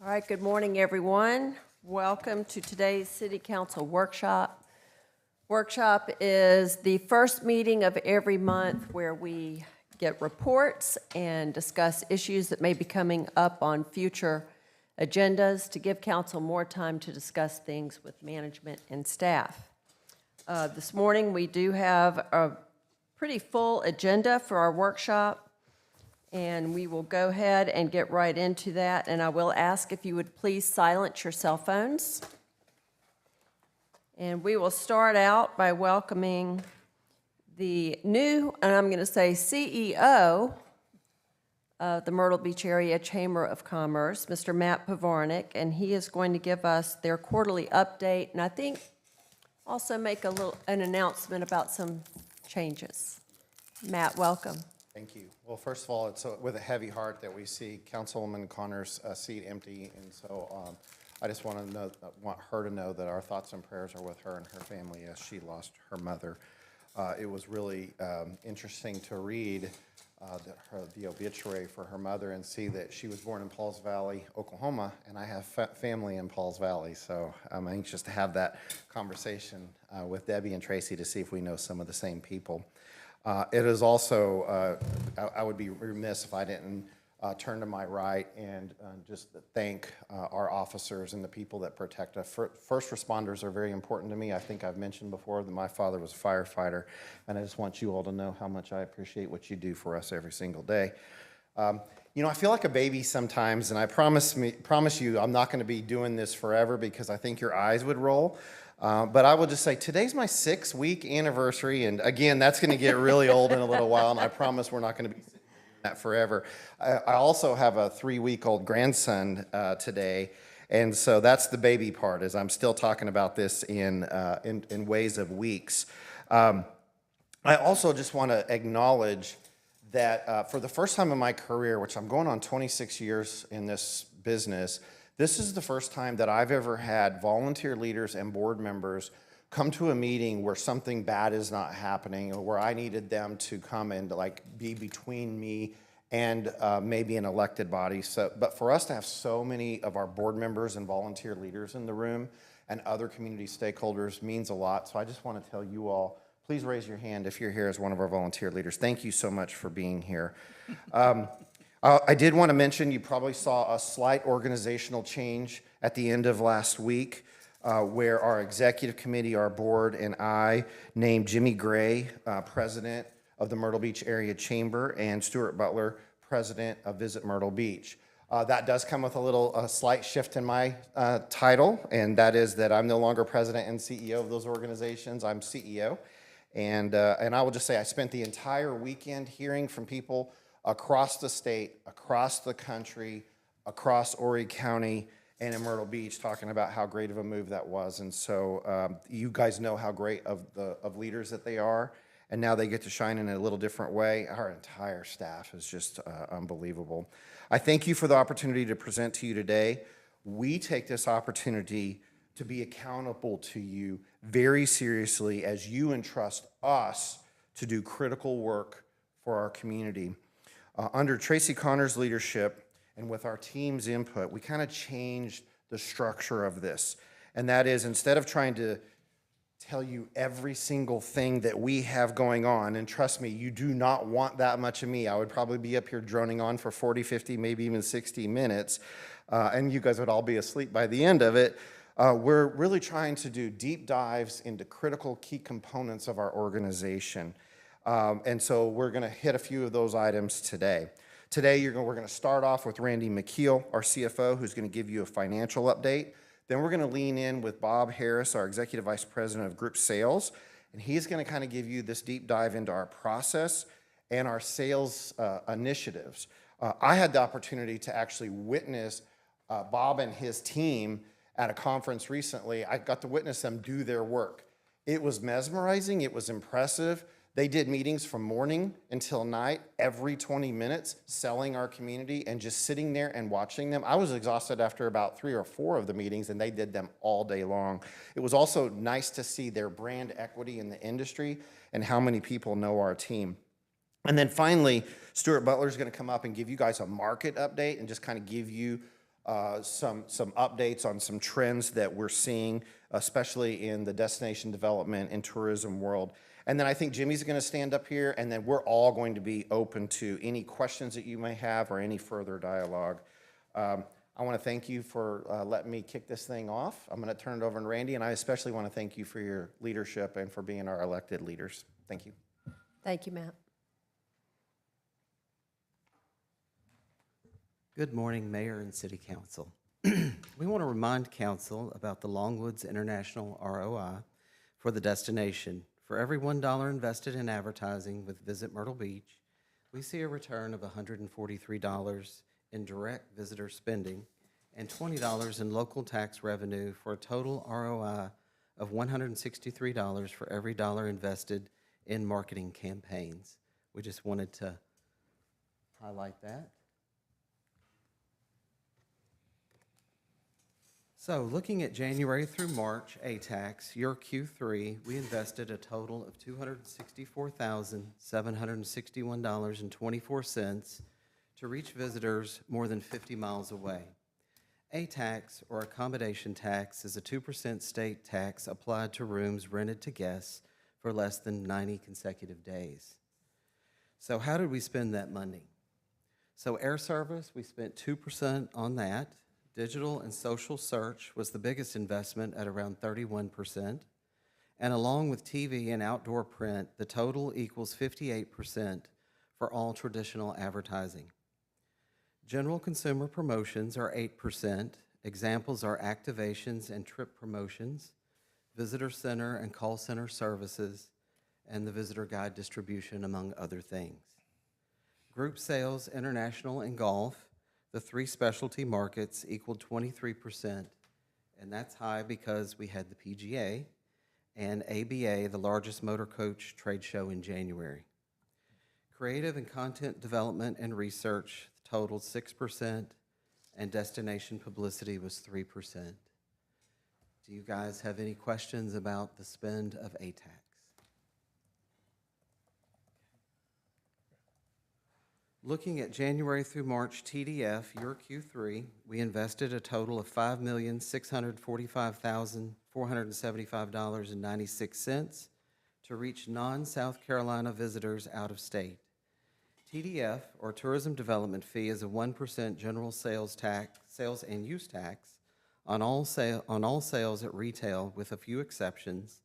All right, good morning, everyone. Welcome to today's City Council workshop. Workshop is the first meeting of every month where we get reports and discuss issues that may be coming up on future agendas to give council more time to discuss things with management and staff. This morning, we do have a pretty full agenda for our workshop. And we will go ahead and get right into that. And I will ask if you would please silence your cell phones. And we will start out by welcoming the new, and I'm going to say CEO of the Myrtle Beach Area Chamber of Commerce, Mr. Matt Pavarnik, and he is going to give us their quarterly update, and I think also make an announcement about some changes. Matt, welcome. Thank you. Well, first of all, it's with a heavy heart that we see Councilwoman Connor's seat empty, and so I just want her to know that our thoughts and prayers are with her and her family as she lost her mother. It was really interesting to read the obituary for her mother and see that she was born in Pauls Valley, Oklahoma, and I have family in Pauls Valley, so I'm anxious to have that conversation with Debbie and Tracy to see if we know some of the same people. It is also, I would be remiss if I didn't turn to my right and just thank our officers and the people that protect us. First responders are very important to me. I think I've mentioned before that my father was a firefighter, and I just want you all to know how much I appreciate what you do for us every single day. You know, I feel like a baby sometimes, and I promise you I'm not going to be doing this forever because I think your eyes would roll. But I will just say, today's my 6-week anniversary, and again, that's going to get really old in a little while, and I promise we're not going to be doing that forever. I also have a 3-week-old grandson today, and so that's the baby part, is I'm still talking about this in ways of weeks. I also just want to acknowledge that for the first time in my career, which I'm going on 26 years in this business, this is the first time that I've ever had volunteer leaders and board members come to a meeting where something bad is not happening, or where I needed them to come and be between me and maybe an elected body. But for us to have so many of our board members and volunteer leaders in the room and other community stakeholders means a lot. So I just want to tell you all, please raise your hand if you're here as one of our volunteer leaders. Thank you so much for being here. I did want to mention, you probably saw a slight organizational change at the end of last week where our executive committee, our board, and I named Jimmy Gray president of the Myrtle Beach Area Chamber and Stuart Butler president of Visit Myrtle Beach. That does come with a slight shift in my title, and that is that I'm no longer president and CEO of those organizations. I'm CEO. And I will just say I spent the entire weekend hearing from people across the state, across the country, across Horry County, and in Myrtle Beach, talking about how great of a move that was. And so you guys know how great of leaders that they are, and now they get to shine in a little different way. Our entire staff is just unbelievable. I thank you for the opportunity to present to you today. We take this opportunity to be accountable to you very seriously as you entrust us to do critical work for our community. Under Tracy Connor's leadership and with our team's input, we kind of changed the structure of this. And that is, instead of trying to tell you every single thing that we have going on, and trust me, you do not want that much of me. I would probably be up here droning on for 40, 50, maybe even 60 minutes, and you guys would all be asleep by the end of it. We're really trying to do deep dives into critical key components of our organization. And so we're going to hit a few of those items today. Today, we're going to start off with Randy McKeel, our CFO, who's going to give you a financial update. Then we're going to lean in with Bob Harris, our Executive Vice President of Group Sales, and he's going to kind of give you this deep dive into our process and our sales initiatives. I had the opportunity to actually witness Bob and his team at a conference recently. I got to witness them do their work. It was mesmerizing. It was impressive. They did meetings from morning until night, every 20 minutes, selling our community and just sitting there and watching them. I was exhausted after about 3 or 4 of the meetings, and they did them all day long. It was also nice to see their brand equity in the industry and how many people know our team. And then finally, Stuart Butler is going to come up and give you guys a market update and just kind of give you some updates on some trends that we're seeing, especially in the destination development and tourism world. And then I think Jimmy's going to stand up here, and then we're all going to be open to any questions that you may have or any further dialogue. I want to thank you for letting me kick this thing off. I'm going to turn it over to Randy, and I especially want to thank you for your leadership and for being our elected leaders. Thank you. Thank you, Matt. Good morning, Mayor and City Council. We want to remind Council about the Longwoods International ROI for the destination. For every $1 invested in advertising with Visit Myrtle Beach, we see a return of $143 in direct visitor spending and $20 in local tax revenue for a total ROI of $163 for every dollar invested in marketing campaigns. We just wanted to highlight that. So looking at January through March ATAX, year Q3, we invested a total of $264,761.24 to reach visitors more than 50 miles away. ATAX, or accommodation tax, is a 2% state tax applied to rooms rented to guests for less than 90 consecutive days. So how did we spend that money? So air service, we spent 2% on that. Digital and social search was the biggest investment at around 31%. And along with TV and outdoor print, the total equals 58% for all traditional advertising. General consumer promotions are 8%. Examples are activations and trip promotions, visitor center and call center services, and the visitor guide distribution, among other things. Group sales, international, and golf, the three specialty markets, equaled 23%, and that's high because we had the PGA and ABA, the largest motor coach trade show in January. Creative and content development and research totaled 6%, and destination publicity was 3%. Do you guys have any questions about the spend of ATAX? Looking at January through March TDF, year Q3, we invested a total of $5,645,475.96 to reach non-South Carolina visitors out of state. TDF, or Tourism Development Fee, is a 1% general sales and use tax on all sales at retail, with a few exceptions,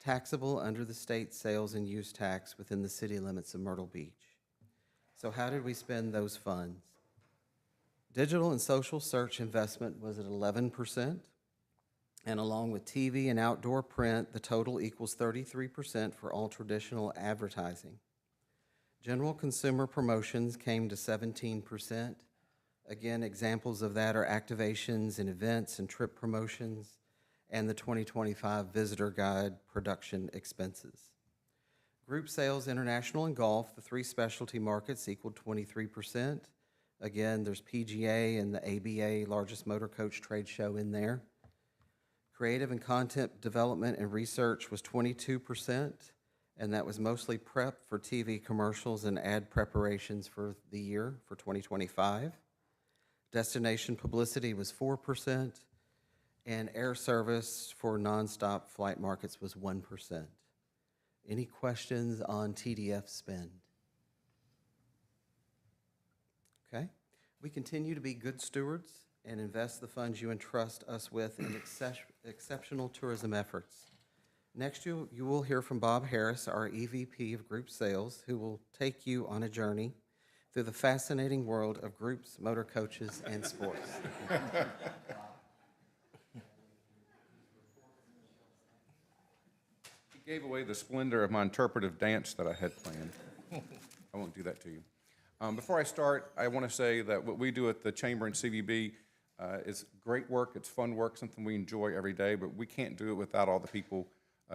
taxable under the state sales and use tax within the city limits of Myrtle Beach. So how did we spend those funds? Digital and social search investment was at 11%, and along with TV and outdoor print, the total equals 33% for all traditional advertising. General consumer promotions came to 17%. Again, examples of that are activations and events and trip promotions, and the 2025 visitor guide production expenses. Group sales, international, and golf, the three specialty markets, equaled 23%. Again, there's PGA and the ABA, largest motor coach trade show, in there. Creative and content development and research was 22%, and that was mostly prep for TV commercials and ad preparations for the year for 2025. Destination publicity was 4%, and air service for nonstop flight markets was 1%. Any questions on TDF spend? Okay. We continue to be good stewards and invest the funds you entrust us with in exceptional tourism efforts. Next, you will hear from Bob Harris, our EVP of Group Sales, who will take you on a journey through the fascinating world of groups, motor coaches, and sports. Gave away the splendor of my interpretive dance that I had planned. I won't do that to you. Before I start, I want to say that what we do at the Chamber and CVB is great work. It's fun work, something we enjoy every day, but we can't do it without all the people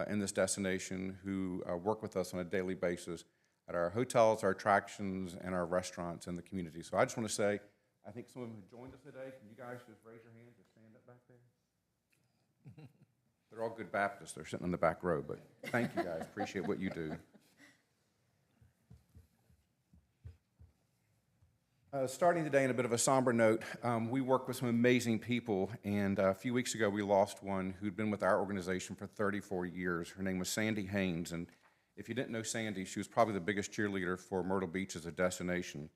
in this destination who work with us on a daily basis at our hotels, our attractions, and our restaurants in the community. So I just want to say, I think some of them have joined us today. Can you guys just raise your hands or stand up back there? They're all good Baptists. They're sitting in the back row, but thank you guys. Appreciate what you do. Starting today in a bit of a somber note, we work with some amazing people, and a few weeks ago we lost one who'd been with our organization for 34 years. Her name was Sandy Haynes, and if you didn't know Sandy, she was probably the biggest cheerleader for Myrtle Beach as a destination.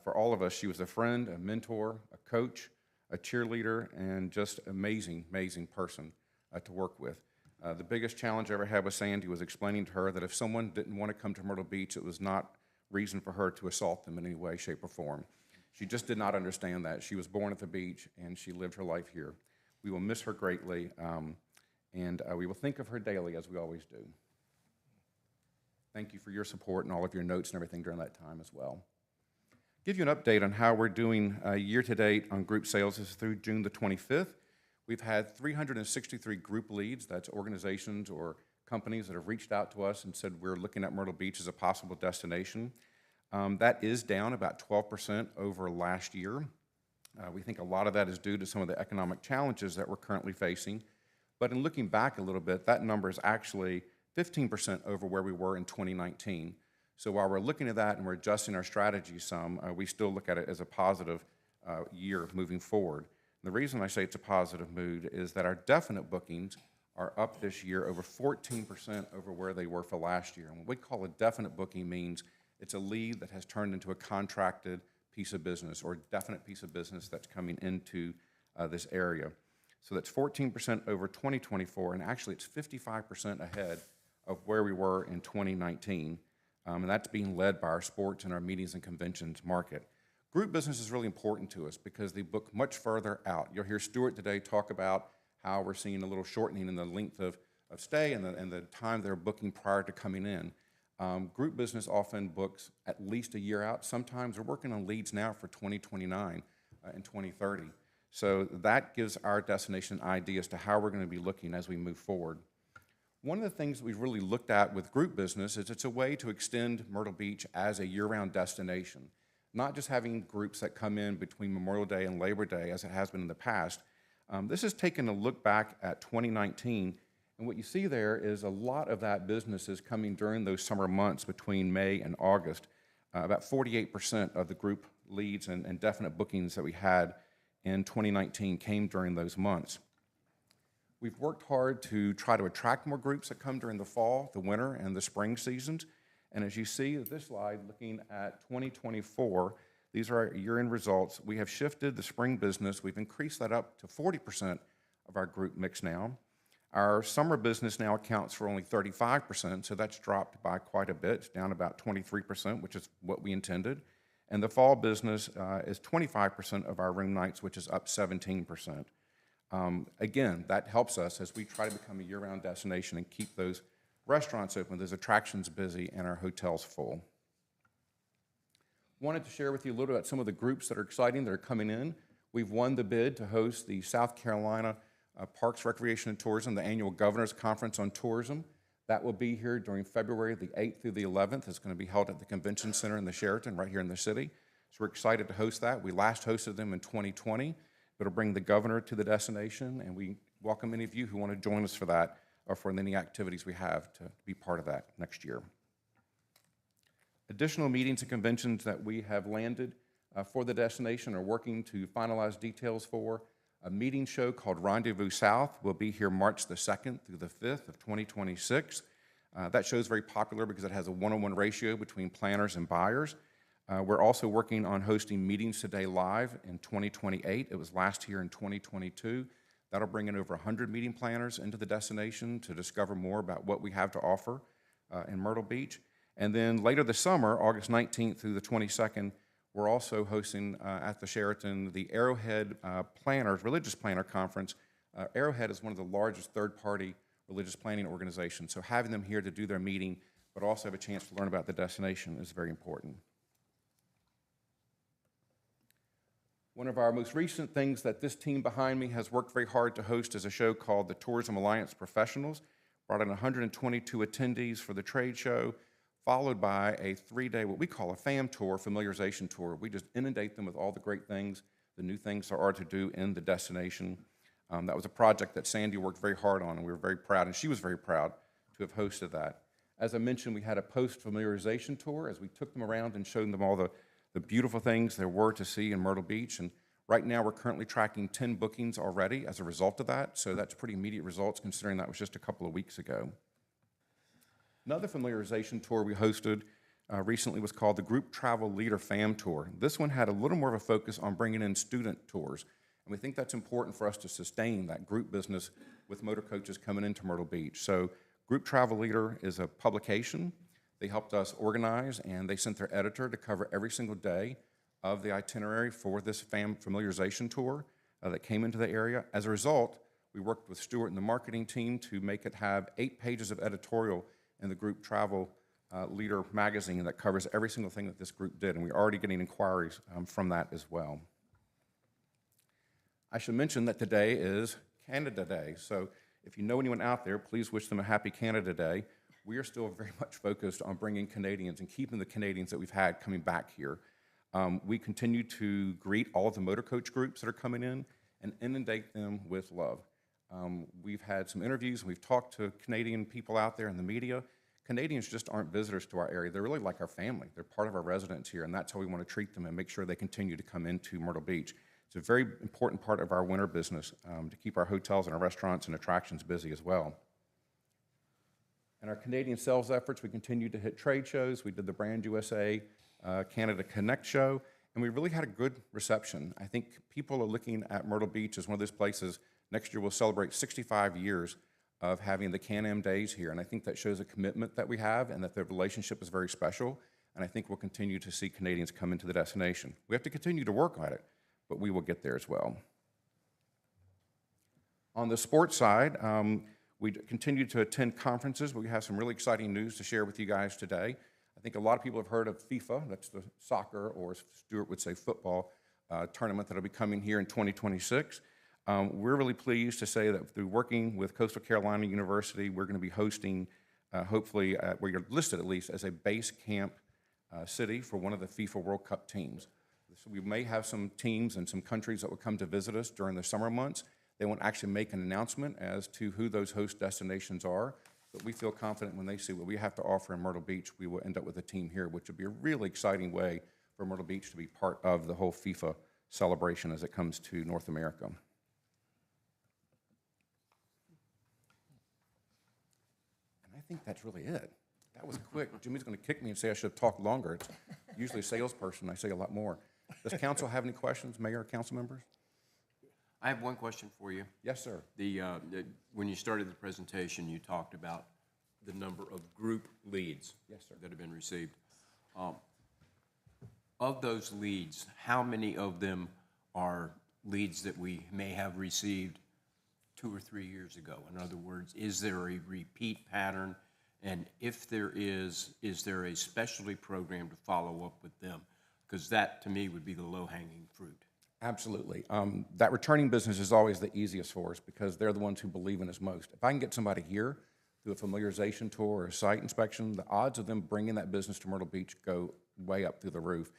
For all of us, she was a friend, a mentor, a coach, a cheerleader, and just amazing, amazing person to work with. The biggest challenge I ever had with Sandy was explaining to her that if someone didn't want to come to Myrtle Beach, it was not reason for her to assault them in any way, shape, or form. She just did not understand that. She was born at the beach, and she lived her life here. We will miss her greatly, and we will think of her daily, as we always do. Thank you for your support and all of your notes and everything during that time as well. Give you an update on how we're doing year-to-date on group sales. This is through June the 25th. We've had 363 group leads. That's organizations or companies that have reached out to us and said we're looking at Myrtle Beach as a possible destination. That is down about 12% over last year. We think a lot of that is due to some of the economic challenges that we're currently facing. But in looking back a little bit, that number is actually 15% over where we were in 2019. So while we're looking at that and we're adjusting our strategy some, we still look at it as a positive year moving forward. And the reason I say it's a positive mood is that our definite bookings are up this year over 14% over where they were for last year. And what we call a definite booking means it's a lead that has turned into a contracted piece of business or definite piece of business that's coming into this area. So that's 14% over 2024, and actually it's 55% ahead of where we were in 2019. And that's being led by our sports and our meetings and conventions market. Group business is really important to us because they book much further out. You'll hear Stuart today talk about how we're seeing a little shortening in the length of stay and the time they're booking prior to coming in. Group business often books at least a year out. Sometimes we're working on leads now for 2029 and 2030. So that gives our destination an idea as to how we're going to be looking as we move forward. One of the things that we've really looked at with group business is it's a way to extend Myrtle Beach as a year-round destination, not just having groups that come in between Memorial Day and Labor Day as it has been in the past. This is taking a look back at 2019, and what you see there is a lot of that business is coming during those summer months between May and August. About 48% of the group leads and definite bookings that we had in 2019 came during those months. We've worked hard to try to attract more groups that come during the fall, the winter, and the spring seasons. And as you see this slide, looking at 2024, these are our year-end results. We have shifted the spring business. We've increased that up to 40% of our group mix now. Our summer business now accounts for only 35%, so that's dropped by quite a bit. It's down about 23%, which is what we intended. And the fall business is 25% of our room nights, which is up 17%. Again, that helps us as we try to become a year-round destination and keep those restaurants open, those attractions busy, and our hotels full. Wanted to share with you a little about some of the groups that are exciting that are coming in. We've won the bid to host the South Carolina Parks, Recreation, and Tourism, the annual Governor's Conference on Tourism. That will be here during February the 8th through the 11th. It's going to be held at the Convention Center in the Sheraton right here in the city. So we're excited to host that. We last hosted them in 2020. It'll bring the governor to the destination, and we welcome any of you who want to join us for that or for any activities we have to be part of that next year. Additional meetings and conventions that we have landed for the destination are working to finalize details for. A meeting show called Rendezvous South will be here March the 2nd through the 5th of 2026. That show is very popular because it has a one-on-one ratio between planners and buyers. We're also working on hosting Meetings Today Live in 2028. It was last year in 2022. That'll bring in over 100 meeting planners into the destination to discover more about what we have to offer in Myrtle Beach. And then later this summer, August 19th through the 22nd, we're also hosting at the Sheraton the Arrowhead Religious Planner Conference. Arrowhead is one of the largest third-party religious planning organizations, so having them here to do their meeting, but also have a chance to learn about the destination is very important. One of our most recent things that this team behind me has worked very hard to host is a show called the Tourism Alliance Professionals. Brought in 122 attendees for the trade show, followed by a 3-day, what we call a FAM tour, familiarization tour. We just inundate them with all the great things, the new things there are to do in the destination. That was a project that Sandy worked very hard on, and we were very proud, and she was very proud to have hosted that. As I mentioned, we had a post-familiarization tour as we took them around and showed them all the beautiful things there were to see in Myrtle Beach. And right now, we're currently tracking 10 bookings already as a result of that. So that's pretty immediate results considering that was just a couple of weeks ago. Another familiarization tour we hosted recently was called the Group Travel Leader Fam Tour. This one had a little more of a focus on bringing in student tours. And we think that's important for us to sustain that group business with motor coaches coming into Myrtle Beach. So Group Travel Leader is a publication. They helped us organize, and they sent their editor to cover every single day of the itinerary for this familiarization tour that came into the area. As a result, we worked with Stuart and the marketing team to make it have 8 pages of editorial in the Group Travel Leader magazine that covers every single thing that this group did, and we're already getting inquiries from that as well. I should mention that today is Canada Day, so if you know anyone out there, please wish them a happy Canada Day. We are still very much focused on bringing Canadians and keeping the Canadians that we've had coming back here. We continue to greet all of the motor coach groups that are coming in and inundate them with love. We've had some interviews, and we've talked to Canadian people out there in the media. Canadians just aren't visitors to our area. They're really like our family. They're part of our residence here, and that's how we want to treat them and make sure they continue to come into Myrtle Beach. It's a very important part of our winter business to keep our hotels and our restaurants and attractions busy as well. In our Canadian sales efforts, we continue to hit trade shows. We did the Brand USA Canada Connect show, and we really had a good reception. I think people are looking at Myrtle Beach as one of those places. Next year, we'll celebrate 65 years of having the Can-Am Days here, and I think that shows a commitment that we have and that the relationship is very special, and I think we'll continue to see Canadians come into the destination. We have to continue to work on it, but we will get there as well. On the sports side, we continue to attend conferences, but we have some really exciting news to share with you guys today. I think a lot of people have heard of FIFA, that's the soccer, or as Stuart would say, football tournament that'll be coming here in 2026. We're really pleased to say that through working with Coastal Carolina University, we're going to be hosting, hopefully, we're listed at least as a base camp city for one of the FIFA World Cup teams. So we may have some teams and some countries that will come to visit us during the summer months. They won't actually make an announcement as to who those host destinations are, but we feel confident when they see what we have to offer in Myrtle Beach, we will end up with a team here, which would be a really exciting way for Myrtle Beach to be part of the whole FIFA celebration as it comes to North America. And I think that's really it. That was quick. Jimmy's going to kick me and say I should have talked longer. It's usually a salesperson. I say a lot more. Does council have any questions, Mayor or council members? I have one question for you. Yes, sir. When you started the presentation, you talked about the number of group leads that have been received. Of those leads, how many of them are leads that we may have received 2 or 3 years ago? In other words, is there a repeat pattern? And if there is there a specialty program to follow up with them? Because that, to me, would be the low-hanging fruit. Absolutely. That returning business is always the easiest for us because they're the ones who believe in us most. If I can get somebody here through a familiarization tour or a site inspection, the odds of them bringing that business to Myrtle Beach go way up through the roof.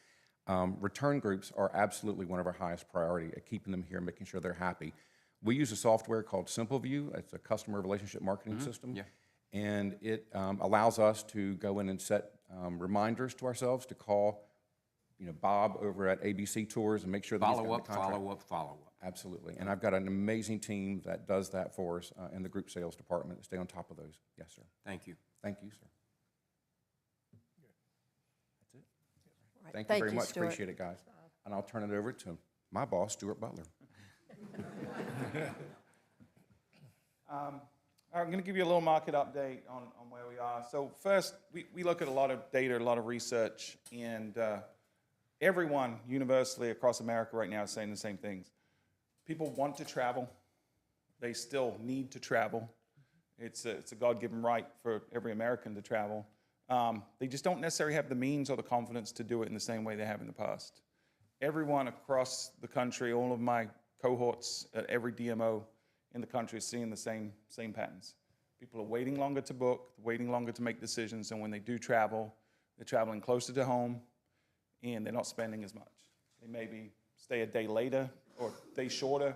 Return groups are absolutely one of our highest priority at keeping them here, making sure they're happy. We use a software called SimpleView. It's a customer relationship marketing system. Yeah. And it allows us to go in and set reminders to ourselves to call Bob over at ABC Tours and make sure that he's got the contract. Follow up. Absolutely. And I've got an amazing team that does that for us in the group sales department to stay on top of those. Yes, sir. Thank you. Thank you, sir. That's it. Right. Thank you very much. Stuart. Appreciate it, guys. And I'll turn it over to my boss, Stuart Butler. I'm going to give you a little market update on where we are. So first, we look at a lot of data, a lot of research, and everyone universally across America right now is saying the same things. People want to travel. They still need to travel. It's a God-given right for every American to travel. They just don't necessarily have the means or the confidence to do it in the same way they have in the past. Everyone across the country, all of my cohorts at every DMO in the country is seeing the same patterns. People are waiting longer to book, waiting longer to make decisions, and when they do travel, they're traveling closer to home, and they're not spending as much. They maybe stay a day later or a day shorter.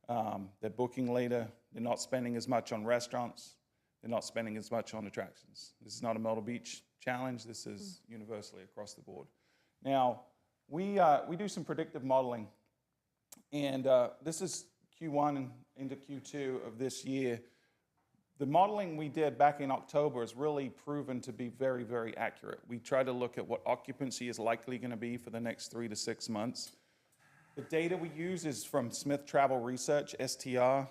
They're booking later. They're not spending as much on restaurants. They're not spending as much on attractions. This is not a Myrtle Beach challenge. This is universally across the board. Now, we do some predictive modeling, and this is Q1 and into Q2 of this year. The modeling we did back in October has really proven to be very, very accurate. We try to look at what occupancy is likely going to be for the next 3 to 6 months. The data we use is from Smith Travel Research, STR.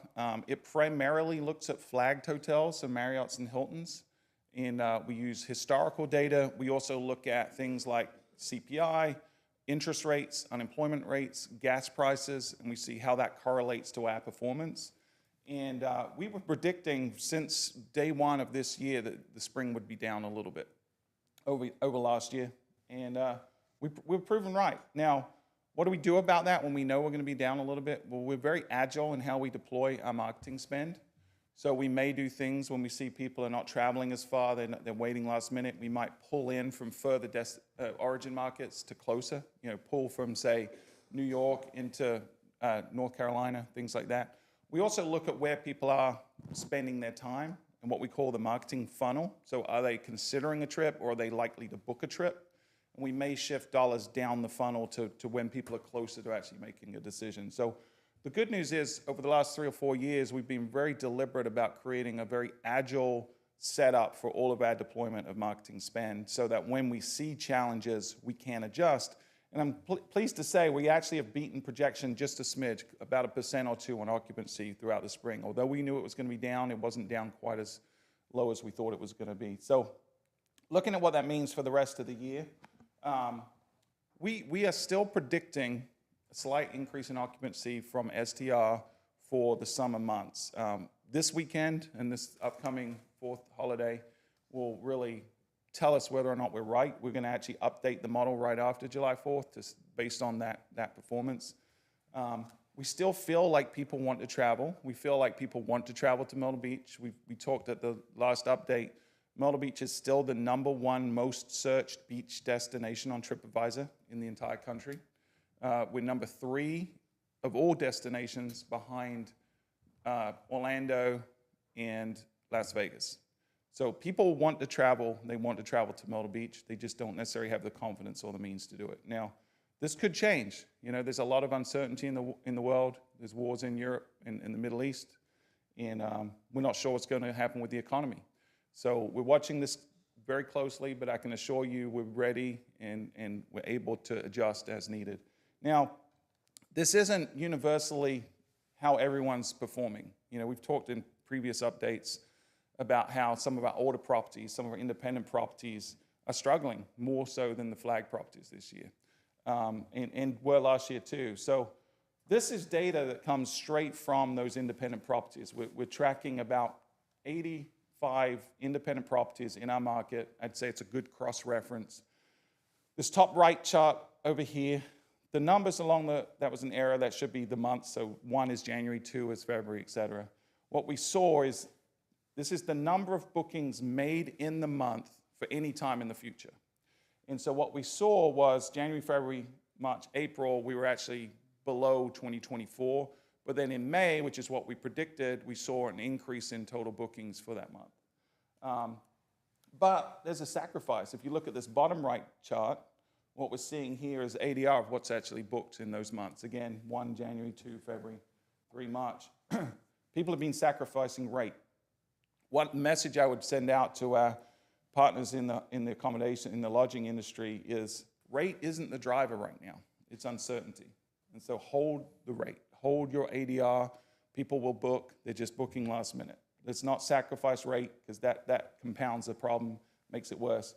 It primarily looks at flagged hotels, so Marriott's and Hilton's. And we use historical data. We also look at things like CPI, interest rates, unemployment rates, gas prices, and we see how that correlates to our performance. And we were predicting since day one of this year that the spring would be down a little bit over last year. And we're proven right. Now, what do we do about that when we know we're going to be down a little bit? Well, we're very agile in how we deploy our marketing spend. So we may do things when we see people are not traveling as far, they're waiting last minute. We might pull in from further origin markets to closer, pull from, say, New York into North Carolina, things like that. We also look at where people are spending their time and what we call the marketing funnel. So are they considering a trip or are they likely to book a trip? And we may shift dollars down the funnel to when people are closer to actually making a decision. So the good news is over the last 3 or 4 years, we've been very deliberate about creating a very agile setup for all of our deployment of marketing spend so that when we see challenges, we can adjust. And I'm pleased to say we actually have beaten projection just a smidge, about 1% or 2% on occupancy throughout the spring. Although we knew it was going to be down, it wasn't down quite as low as we thought it was going to be. So looking at what that means for the rest of the year, we are still predicting a slight increase in occupancy from STR for the summer months. This weekend and this upcoming 4th holiday will really tell us whether or not we're right. We're going to actually update the model right after July 4th based on that performance. We still feel like people want to travel. We feel like people want to travel to Myrtle Beach. We talked at the last update. Myrtle Beach is still the #1 most searched beach destination on TripAdvisor in the entire country. We're number 3 of all destinations behind Orlando and Las Vegas. So people want to travel. They want to travel to Myrtle Beach. They just don't necessarily have the confidence or the means to do it. Now, this could change. There's a lot of uncertainty in the world. There's wars in Europe and in the Middle East. And we're not sure what's going to happen with the economy. So we're watching this very closely, but I can assure you we're ready and we're able to adjust as needed. Now, this isn't universally how everyone's performing. We've talked in previous updates about how some of our older properties, some of our independent properties are struggling more so than the flag properties this year, and were last year too. So this is data that comes straight from those independent properties. We're tracking about 85 independent properties in our market. I'd say it's a good cross-reference. This top right chart over here, the numbers along that was an error, that should be the month. So 1 is January, 2 is February, et cetera. What we saw is this is the number of bookings made in the month for any time in the future. And so what we saw was January, February, March, April, we were actually below 2024. But then in May, which is what we predicted, we saw an increase in total bookings for that month. But there's a sacrifice. If you look at this bottom right chart, what we're seeing here is ADR of what's actually booked in those months. Again, 1 January, 2 February, 3 March. People have been sacrificing rate. What message I would send out to our partners in the accommodation, in the lodging industry is rate isn't the driver right now. It's uncertainty. And so hold the rate. Hold your ADR. People will book. They're just booking last minute. Let's not sacrifice rate because that compounds the problem, makes it worse.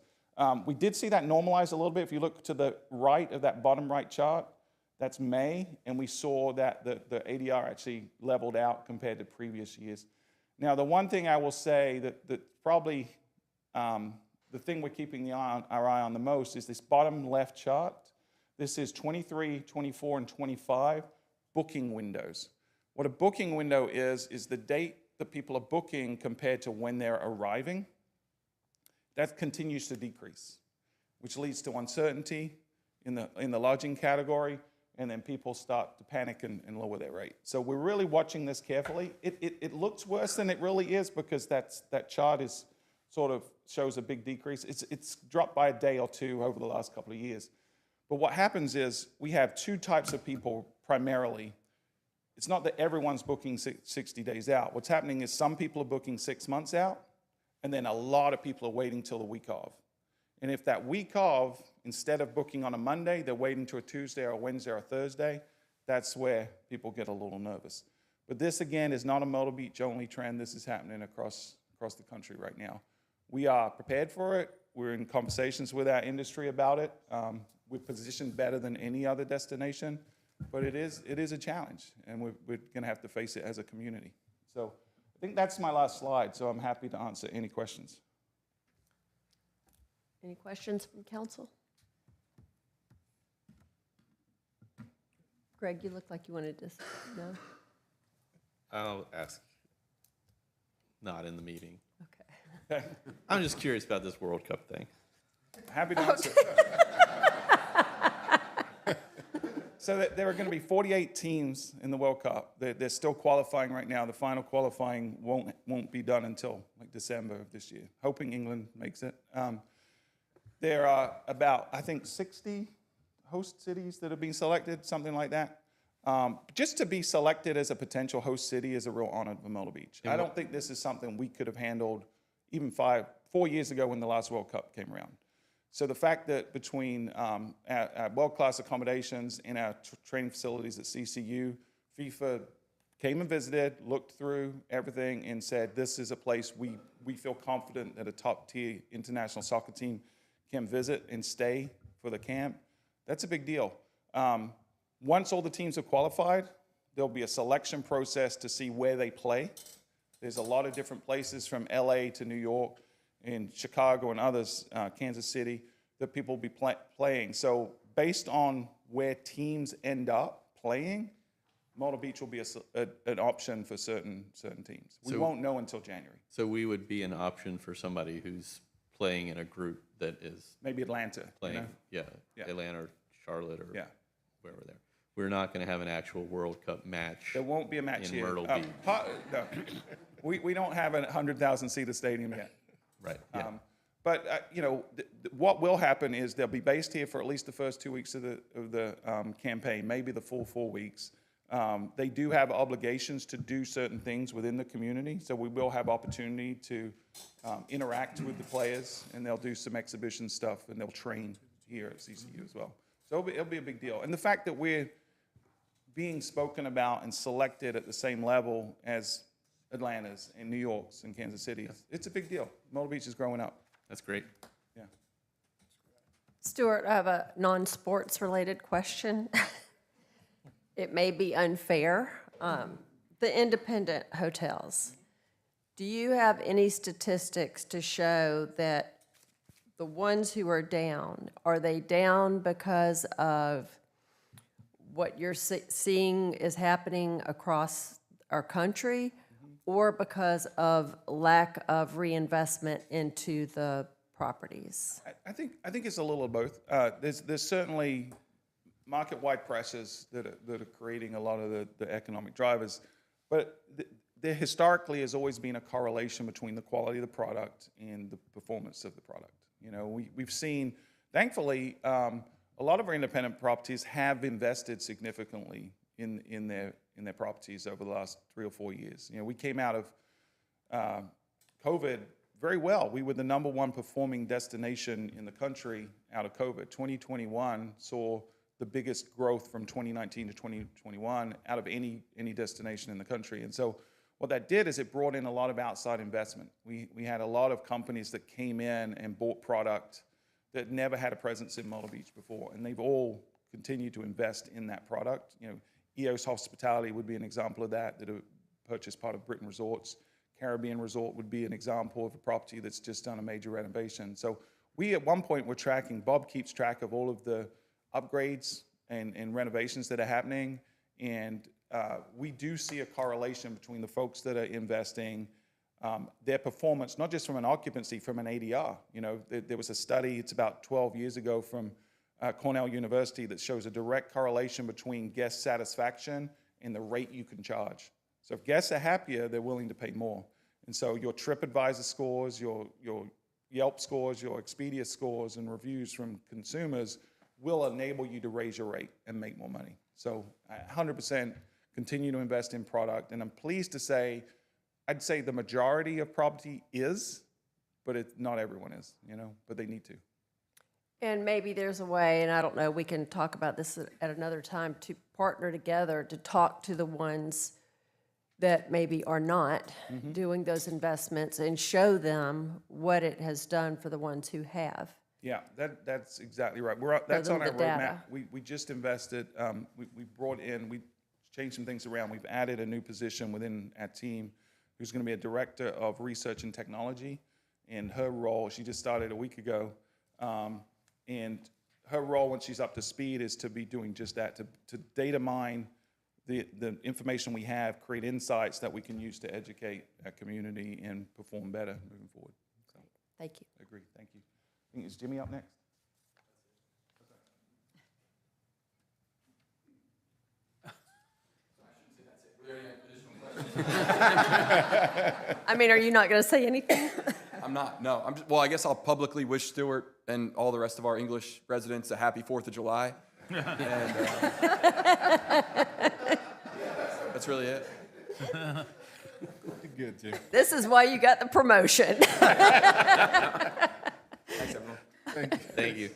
We did see that normalize a little bit. If you look to the right of that bottom right chart, that's May, and we saw that the ADR actually leveled out compared to previous years. Now, the one thing I will say that probably the thing we're keeping our eye on the most is this bottom left chart. This is 23, 24, and 25 booking windows. What a booking window is the date that people are booking compared to when they're arriving. That continues to decrease, which leads to uncertainty in the lodging category, and then people start to panic and lower their rate. So we're really watching this carefully. It looks worse than it really is because that chart is sort of shows a big decrease. It's dropped by a day or two over the last couple of years. But what happens is we have two types of people primarily. It's not that everyone's booking 60 days out. What's happening is some people are booking 6 months out, and then a lot of people are waiting till the week of. And if that week of, instead of booking on a Monday, they're waiting to a Tuesday or a Wednesday or a Thursday, that's where people get a little nervous. But this, again, is not a Myrtle Beach only trend. This is happening across the country right now. We are prepared for it. We're in conversations with our industry about it. We're positioned better than any other destination, but it is a challenge, and we're going to have to face it as a community. So I think that's my last slide, so I'm happy to answer any questions. Any questions from council? Greg, you look like you wanted to, no? I'll ask, not in the meeting. Okay. I'm just curious about this World Cup thing. Happy to answer. So there are going to be 48 teams in the World Cup. They're still qualifying right now. The final qualifying won't be done until like December of this year. Hoping England makes it. There are about, I think, 60 host cities that have been selected, something like that. Just to be selected as a potential host city is a real honor for Myrtle Beach. I don't think this is something we could have handled even 4 years ago when the last World Cup came around. So the fact that between our world-class accommodations and our training facilities at CCU, FIFA came and visited, looked through everything, and said, this is a place we feel confident that a top-tier international soccer team can visit and stay for the camp. That's a big deal. Once all the teams are qualified, there'll be a selection process to see where they play. There's a lot of different places from LA to New York and Chicago and others, Kansas City, that people will be playing. So based on where teams end up playing, Myrtle Beach will be an option for certain teams. We won't know until January. So we would be an option for somebody who's playing in a group that is Maybe Atlanta. playing, Yeah. Atlanta or Charlotte or Yeah. wherever there. We're not going to have an actual World Cup match. There won't be a match in here. Myrtle Beach. No. We don't have a 100,000-seater stadium yet. Right. Yeah. But what will happen is they'll be based here for at least the first 2 weeks of the campaign, maybe the full 4 weeks. They do have obligations to do certain things within the community, so we will have opportunity to interact with the players, and they'll do some exhibition stuff, and they'll train here at CCU as well. So it'll be a big deal. And the fact that we're being spoken about and selected at the same level as Atlanta's and New York's and Kansas City's, it's a big deal. Myrtle Beach is growing up. That's great. Yeah. Stuart, I have a non-sports related question. It may be unfair. The independent hotels, do you have any statistics to show that the ones who are down, are they down because of what you're seeing is happening across our country, or because of lack of reinvestment into the properties? I think it's a little of both. There's certainly market-wide pressures that are creating a lot of the economic drivers, but there historically has always been a correlation between the quality of the product and the performance of the product. We've seen, thankfully, a lot of our independent properties have invested significantly in their properties over the last 3 or 4 years. We came out of COVID very well. We were the #1 performing destination in the country out of COVID. 2021 saw the biggest growth from 2019 to 2021 out of any destination in the country. And so what that did is it brought in a lot of outside investment. We had a lot of companies that came in and bought product that never had a presence in Myrtle Beach before, and they've all continued to invest in that product. EOS Hospitality would be an example of that have purchased part of Britain Resorts. Caribbean Resort would be an example of a property that's just done a major renovation. So we at one point were tracking, Bob keeps track of all of the upgrades and renovations that are happening, and we do see a correlation between the folks that are investing, their performance, not just from an occupancy, from an ADR. There was a study, it's about 12 years ago, from Cornell University that shows a direct correlation between guest satisfaction and the rate you can charge. So if guests are happier, they're willing to pay more. And so your TripAdvisor scores, your Yelp scores, your Expedia scores and reviews from consumers will enable you to raise your rate and make more money. So 100% continue to invest in product. And I'm pleased to say, I'd say the majority of property is, but not everyone is, but they need to. And maybe there's a way, and I don't know, we can talk about this at another time, to partner together to talk to the ones that maybe are not doing those investments and show them what it has done for the ones who have. Yeah, that's exactly right. That's them on our the data. roadmap. We just invested, we brought in, we changed some things around. We've added a new position within our team who's going to be a director of research and technology. And her role, she just started a week ago, and her role when she's up to speed is to be doing just that, to data mine the information we have, create insights that we can use to educate our community and perform better moving forward. So, Thank you. agree, thank you. I think, is Jimmy up next? I mean, are you not going to say anything? I'm not, no. Well, I guess I'll publicly wish Stuart and all the rest of our English residents a happy 4th of July. And that's really it. Good, too. This is why you got the promotion. Thanks, everyone. Thank you.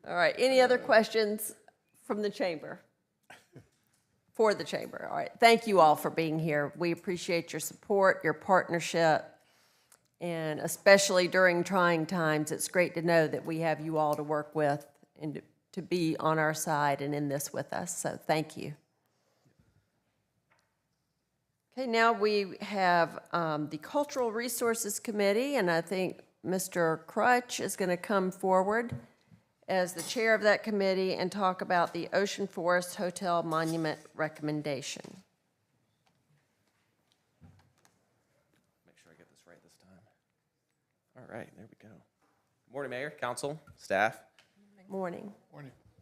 All right, any other questions from the chamber? For the chamber, all right. Thank you all for being here. We appreciate your support, your partnership, and especially during trying times, it's great to know that we have you all to work with and to be on our side and in this with us, so thank you. Okay, now we have the Cultural Resources Committee, and I think Mr. Crutch is going to come forward as the chair of that committee and talk about the Ocean Forest Hotel Monument recommendation. Make sure I get this right this time. All right, there we go. Good morning, Mayor, Council, staff. Morning.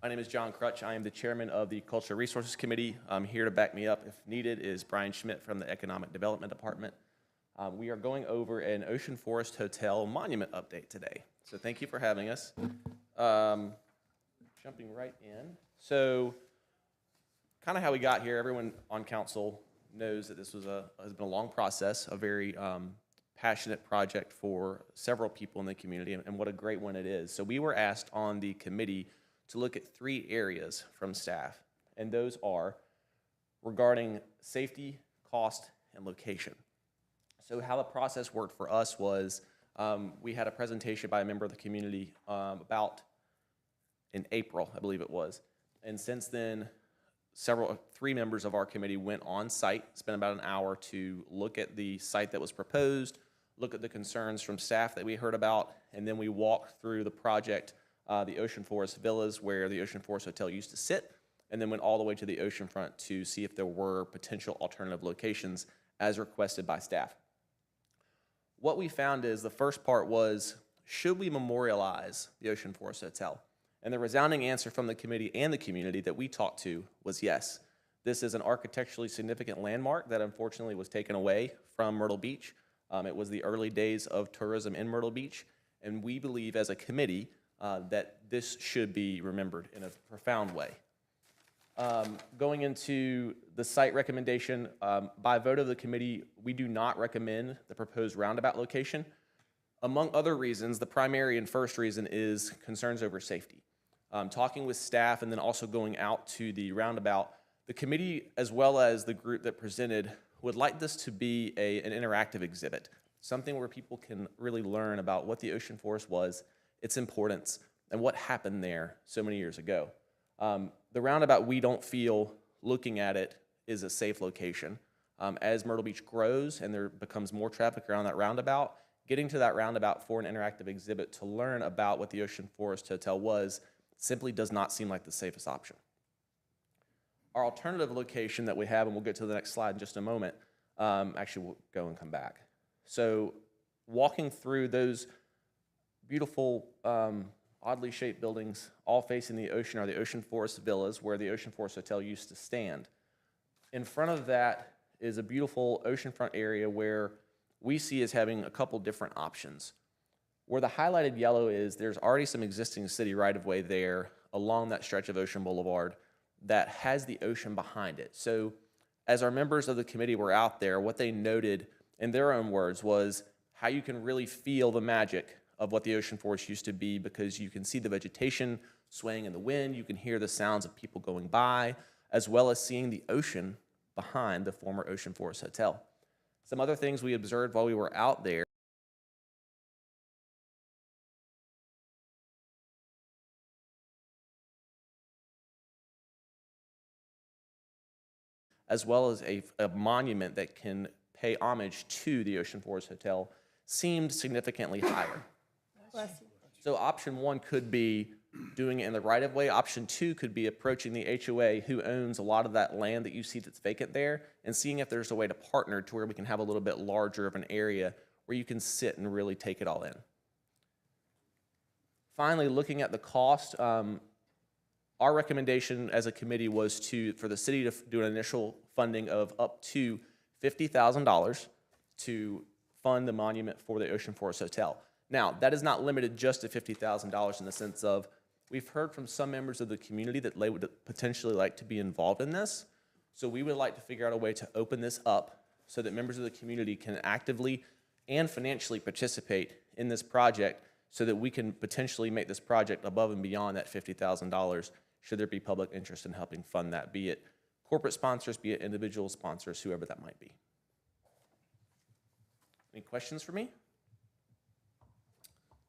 My name is John Crutch. I am the chairman of the Cultural Resources Committee. Here to back me up if needed is Brian Schmidt from the Economic Development Department. We are going over an Ocean Forest Hotel monument update today. So thank you for having us. Jumping right in. So kind of how we got here, everyone on council knows that this was has been a long process, a very passionate project for several people in the community, and what a great one it is. So we were asked on the committee to look at 3 areas from staff, and those are regarding safety, cost, and location. So how the process worked for us was we had a presentation by a member of the community about in April, I believe it was. And since then, 3 members of our committee went on site, spent about an hour to look at the site that was proposed, look at the concerns from staff that we heard about, and then we walked through the project, the Ocean Forest Villas, where the Ocean Forest Hotel used to sit, and then went all the way to the oceanfront to see if there were potential alternative locations as requested by staff. What we found is the first part was, should we memorialize the Ocean Forest Hotel? And the resounding answer from the committee and the community that we talked to was yes. This is an architecturally significant landmark that unfortunately was taken away from Myrtle Beach. It was the early days of tourism in Myrtle Beach, and we believe as a committee that this should be remembered in a profound way. Going into the site recommendation, by vote of the committee, we do not recommend the proposed roundabout location. Among other reasons, the primary and first reason is concerns over safety. Talking with staff and then also going out to the roundabout, the committee as well as the group that presented would like this to be an interactive exhibit, something where people can really learn about what the ocean forest was, its importance, and what happened there so many years ago. The roundabout, we don't feel, looking at it, is a safe location. As Myrtle Beach grows and there becomes more traffic around that roundabout, getting to that roundabout for an interactive exhibit to learn about what the Ocean Forest Hotel was simply does not seem like the safest option. Our alternative location that we have, and we'll get to the next slide in just a moment, actually we'll go and come back. So walking through those beautiful, oddly shaped buildings, all facing the ocean, are the Ocean Forest Villas, where the Ocean Forest Hotel used to stand. In front of that is a beautiful oceanfront area where we see as having a couple different options. Where the highlighted yellow is, there's already some existing city right-of-way there along that stretch of Ocean Boulevard that has the ocean behind it. So as our members of the committee were out there, what they noted in their own words was how you can really feel the magic of what the ocean forest used to be, because you can see the vegetation swaying in the wind, you can hear the sounds of people going by, as well as seeing the ocean behind the former Ocean Forest Hotel. Some other things we observed while we were out there as well as a monument that can pay homage to the Ocean Forest Hotel, seemed significantly higher. So option one could be doing it in the right-of-way. Option two could be approaching the HOA, who owns a lot of that land that you see that's vacant there, and seeing if there's a way to partner to where we can have a little bit larger of an area where you can sit and really take it all in. Finally, looking at the cost, our recommendation as a committee was for the city to do an initial funding of up to $50,000 to fund the monument for the Ocean Forest Hotel. Now, that is not limited just to $50,000 in the sense of, we've heard from some members of the community that they would potentially like to be involved in this. So we would like to figure out a way to open this up so that members of the community can actively and financially participate in this project, so that we can potentially make this project above and beyond that $50,000 should there be public interest in helping fund that, be it corporate sponsors, be it individual sponsors, whoever that might be. Any questions for me?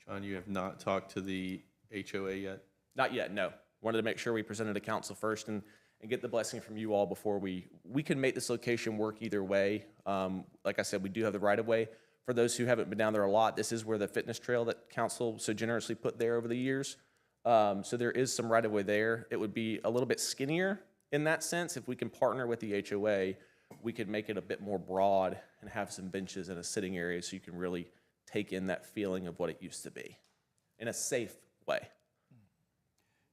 John, you have not talked to the HOA yet? Not yet, no. Wanted to make sure we presented to council first and get the blessing from you all before we can make this location work either way. Like I said, we do have the right-of-way. For those who haven't been down there a lot, this is where the fitness trail that council so generously put there over the years. So there is some right-of-way there. It would be a little bit skinnier in that sense. If we can partner with the HOA, we could make it a bit more broad and have some benches and a sitting area so you can really take in that feeling of what it used to be in a safe way.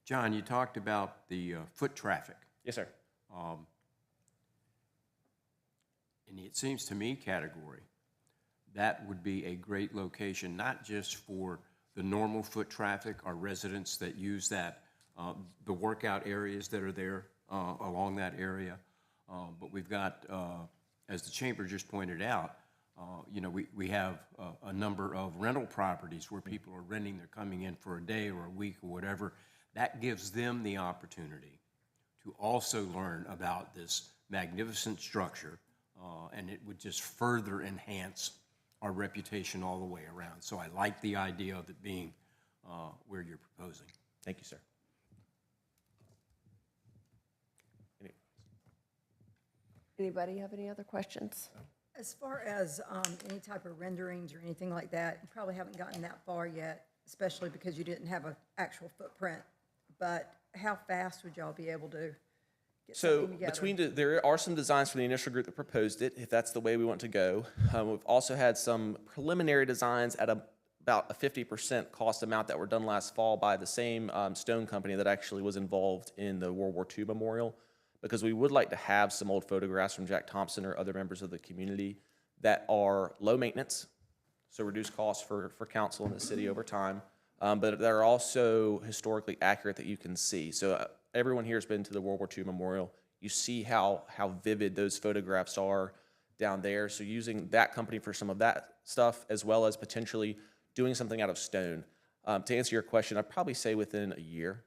John, you talked about the foot traffic. Yes, sir. And it seems to me, category, that would be a great location, not just for the normal foot traffic, our residents that use that, the workout areas that are there along that area, but we've got, as the chamber just pointed out, you know, we have a number of rental properties where people are renting, they're coming in for a day or a week or whatever. That gives them the opportunity to also learn about this magnificent structure, and it would just further enhance our reputation all the way around. So I like the idea of it being where you're proposing. Thank you, sir. Anybody have any other questions? As far as any type of renderings or anything like that, you probably haven't gotten that far yet, especially because you didn't have an actual footprint. But how fast would y'all be able to get So something together? there are some designs from the initial group that proposed it, if that's the way we want to go. We've also had some preliminary designs at about a 50% cost amount that were done last fall by the same stone company that actually was involved in the World War II memorial, because we would like to have some old photographs from Jack Thompson or other members of the community that are low maintenance, so reduce costs for council and the city over time, but they're also historically accurate that you can see. So everyone here has been to the World War II memorial. You see how vivid those photographs are down there. So using that company for some of that stuff, as well as potentially doing something out of stone. To answer your question, I'd probably say within a year.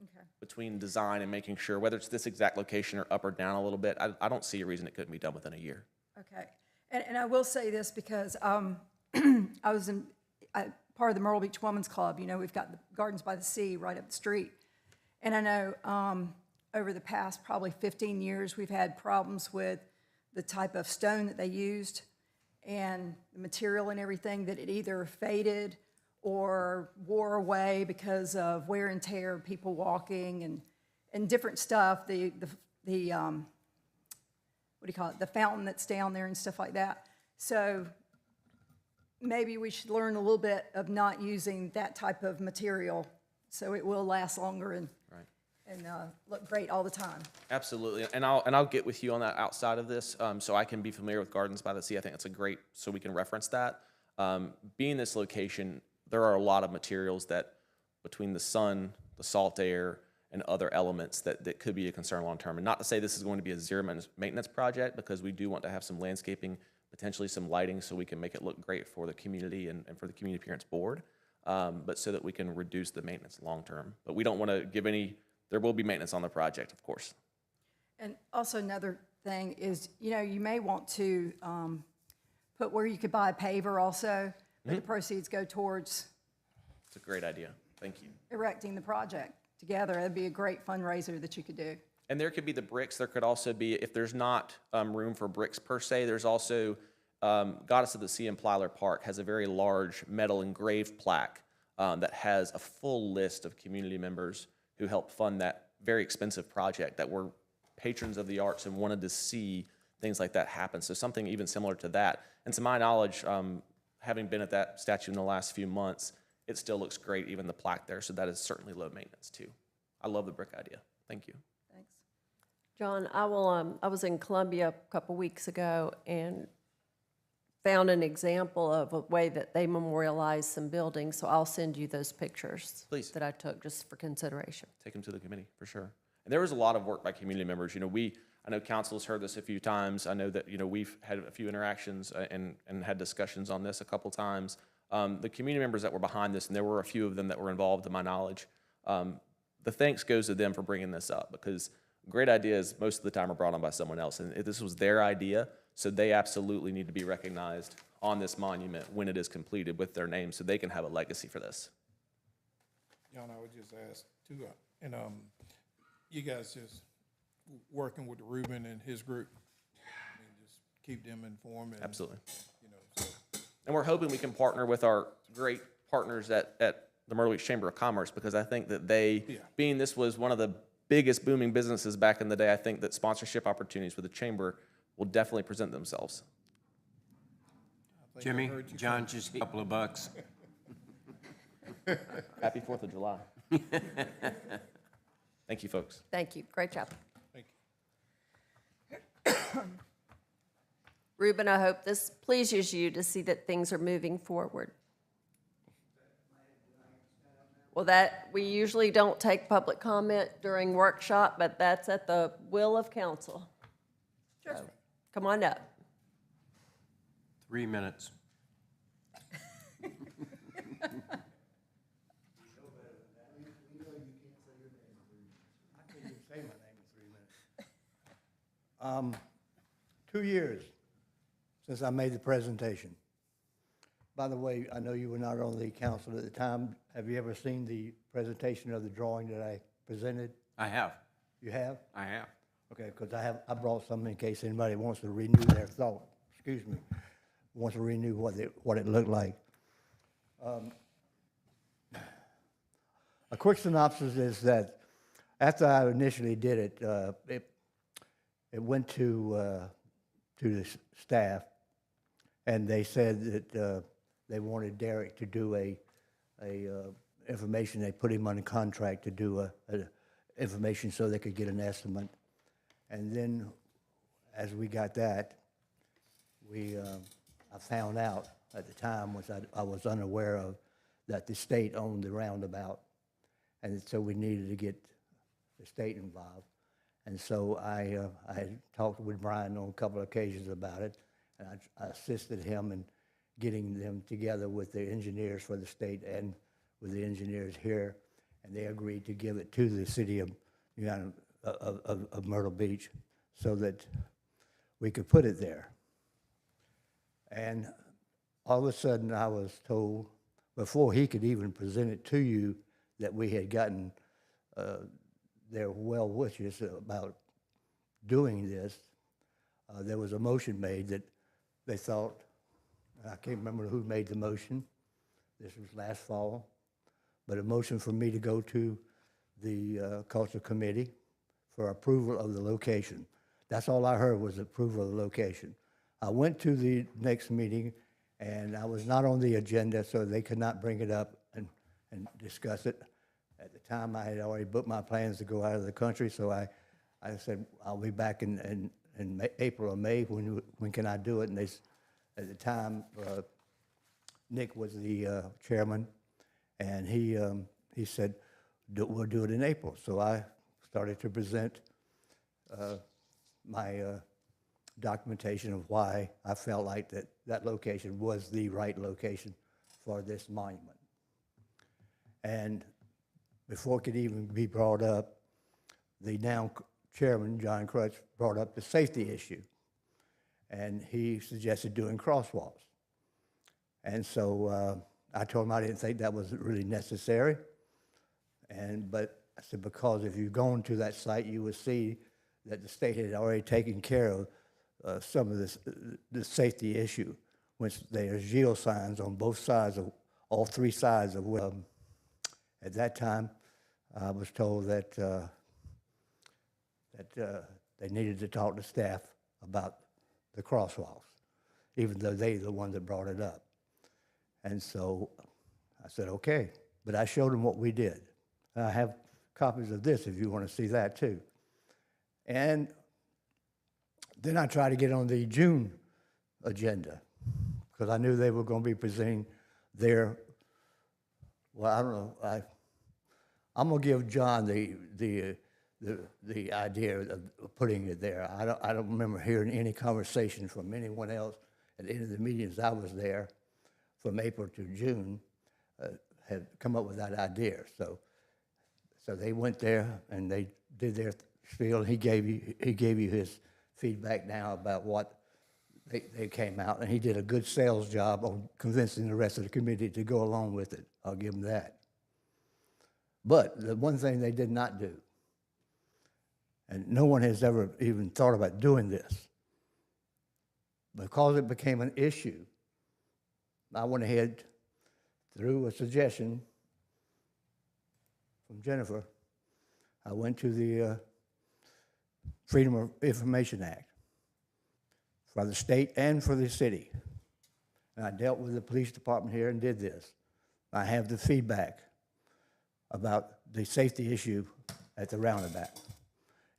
Okay. Between design and making sure, whether it's this exact location or up or down a little bit, I don't see a reason it couldn't be done within a year. Okay. And I will say this because I was part of the Myrtle Beach Women's Club. You know, we've got the Gardens by the Sea right up the street. And I know over the past probably 15 years, we've had problems with the type of stone that they used and the material and everything, that it either faded or wore away because of wear and tear, people walking and different stuff. The what do you call it? The fountain that's down there and stuff like that. So maybe we should learn a little bit of not using that type of material, so it will last longer and look great all the time. Absolutely, and I'll get with you on that outside of this, so I can be familiar with Gardens by the Sea. I think that's a great, so we can reference that. Being this location, there are a lot of materials that, between the sun, the salt air, and other elements that could be a concern long-term. And not to say this is going to be a zero maintenance project, because we do want to have some landscaping, potentially some lighting, so we can make it look great for the community and for the Community Appearance Board, but so that we can reduce the maintenance long-term. But we don't want to give any, there will be maintenance on the project, of course. And also another thing is, you may want to put where you could buy a paver also, but the proceeds go towards It's a great idea. Thank you. erecting the project together. That'd be a great fundraiser that you could do. And there could be the bricks. There could also be, if there's not room for bricks per se, there's also, Goddess of the Sea in Plyler Park has a very large metal engraved plaque that has a full list of community members who helped fund that very expensive project, that were patrons of the arts and wanted to see things like that happen. So something even similar to that. And to my knowledge, having been at that statue in the last few months, it still looks great, even the plaque there. So that is certainly low maintenance too. I love the brick idea. Thank you. Thanks. John, I was in Columbia a couple weeks ago and found an example of a way that they memorialize some buildings, so I'll send you those pictures. Please. That I took just for consideration. Take them to the committee, for sure. And there was a lot of work by community members. I know council's heard this a few times. I know that, we've had a few interactions and had discussions on this a couple times. The community members that were behind this, and there were a few of them that were involved to my knowledge, the thanks goes to them for bringing this up, because great ideas most of the time are brought on by someone else. And this was their idea, so they absolutely need to be recognized on this monument when it is completed with their name, so they can have a legacy for this. John, I would just ask too, and you guys just working with Ruben and his group, and just keep them informed. And, Absolutely. So. And we're hoping we can partner with our great partners at the Myrtle Beach Chamber of Commerce, because I think that being this was one of the biggest booming businesses back in the day, I think that sponsorship opportunities with the chamber will definitely present themselves. Jimmy, John just a couple of bucks. Happy 4th of July. Thank you, folks. Thank you. Great job. Thank you. Ruben, I hope this pleases you to see that things are moving forward. Well, we usually don't take public comment during workshop, but that's at the will of council. Sure. So, come on up. 3 minutes. Say my name in 3 minutes. 2 years since I made the presentation. By the way, I know you were not on the council at the time. Have you ever seen the presentation of the drawing that I presented? I have. You have? I have. Okay, because I brought some in case anybody wants to renew their thought. Excuse me, wants to renew what it looked like. A quick synopsis is that after I initially did it, it went to the staff, and they said that they wanted Derek to do a information. They put him on a contract to do a information so they could get an estimate. And then, as we got that, I found out at the time, which I was unaware of, that the state owned the roundabout, and so we needed to get the state involved. And so I had talked with Brian on a couple of occasions about it, and I assisted him in getting them together with the engineers for the state and with the engineers here, and they agreed to give it to the city of Myrtle Beach so that we could put it there. And all of a sudden I was told, before he could even present it to you, that we had gotten their well wishes about doing this. There was a motion made that they thought, I can't remember who made the motion, this was last fall, but a motion for me to go to the Culture Committee for approval of the location. That's all I heard was approval of the location. I went to the next meeting, and I was not on the agenda, so they could not bring it up and discuss it. At the time, I had already booked my plans to go out of the country, so I said, I'll be back in April or May, when can I do it? And at the time, Nick was the chairman, And he said, we'll do it in April. So I started to present my documentation of why I felt like that location was the right location for this monument. And before it could even be brought up, the now chairman, John Crutch, brought up the safety issue. And he suggested doing crosswalks. And so I told him I didn't think that was really necessary. But I said, because if you've gone to that site, you would see that the state had already taken care of some of the safety issue, which there's yield signs on both sides of, all three sides of. At that time, I was told that they needed to talk to staff about the crosswalks, even though they're the one that brought it up. And so I said, okay. But I showed them what we did. I have copies of this if you want to see that too. And then I tried to get on the June agenda because I knew they were going to be presenting their, well, I don't know, I'm going to give John the idea of putting it there. I don't remember hearing any conversation from anyone else at any of the meetings I was there from April to June had come up with that idea. So they went there and they did their spiel. He gave you his feedback now about what they came out, and he did a good sales job on convincing the rest of the committee to go along with it. I'll give him that. But the one thing they did not do, and no one has ever even thought about doing this, because it became an issue, I went ahead through a suggestion from Jennifer. I went to the Freedom of Information Act for the state and for the city. And I dealt with the police department here and did this. I have the feedback about the safety issue at the roundabout.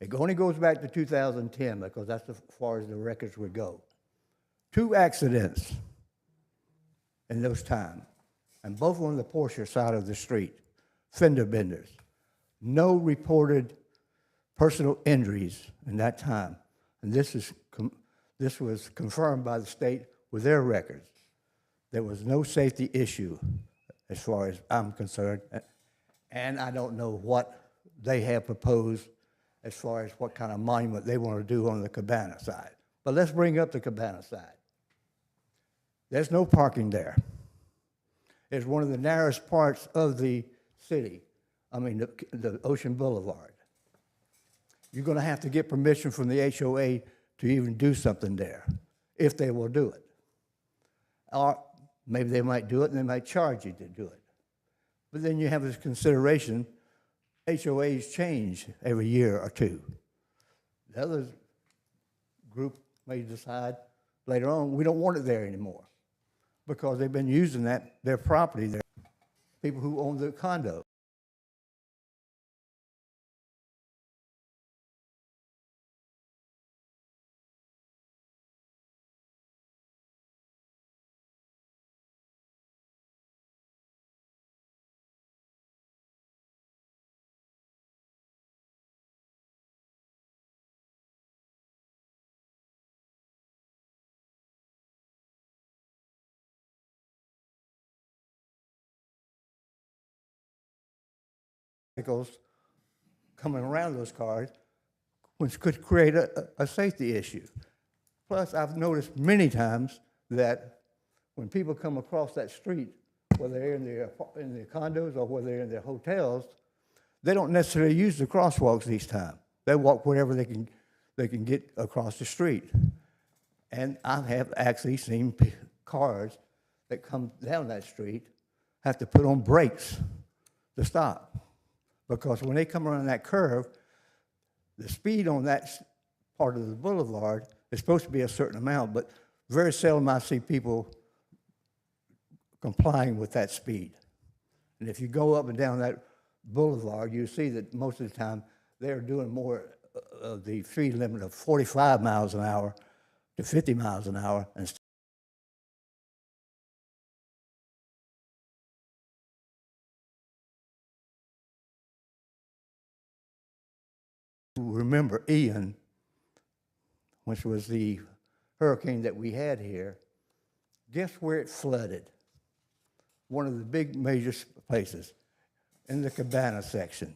It only goes back to 2010 because that's as far as the records would go. 2 accidents in those times, and both on the Porsche side of the street, fender benders. No reported personal injuries in that time. And this was confirmed by the state with their records. There was no safety issue as far as I'm concerned. And I don't know what they have proposed as far as what kind of monument they want to do on the Cabana side. But let's bring up the Cabana side. There's no parking there. It's one of the narrowest parts of the city. I mean, the Ocean Boulevard. You're going to have to get permission from the HOA to even do something there, if they will do it. Or maybe they might do it and they might charge you to do it. But then you have this consideration, HOAs change every year or two. The other group may decide later on, we don't want it there anymore because they've been using their property there, people who own the condo. Vehicles coming around those cars, which could create a safety issue. Plus, I've noticed many times that when people come across that street, whether they're in their condos or whether they're in their hotels, they don't necessarily use the crosswalks each time. They walk wherever they can get across the street. And I have actually seen cars that come down that street have to put on brakes to stop. Because when they come around that curve, the speed on that part of the boulevard is supposed to be a certain amount, but very seldom I see people complying with that speed. And if you go up and down that boulevard, you see that most of the time they're doing more of the speed limit of 45 miles an hour to 50 miles an hour instead remember Ian, which was the hurricane that we had here, guess where it flooded? One of the big major places, in the Cabana section.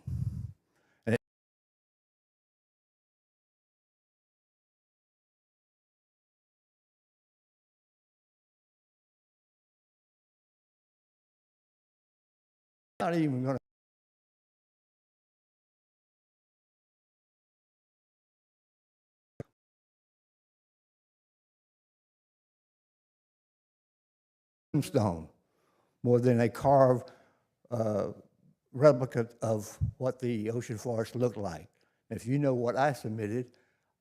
Not even going to stone more than a carved replica of what the ocean forest looked like. If you know what I submitted,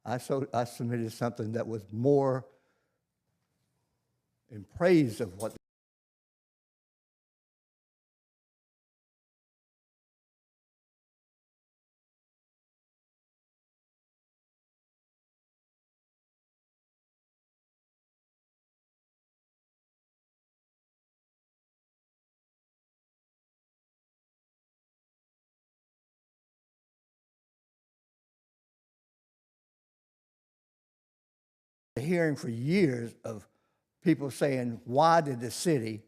I submitted something that was more in praise of what hearing for years of people saying, why did the city,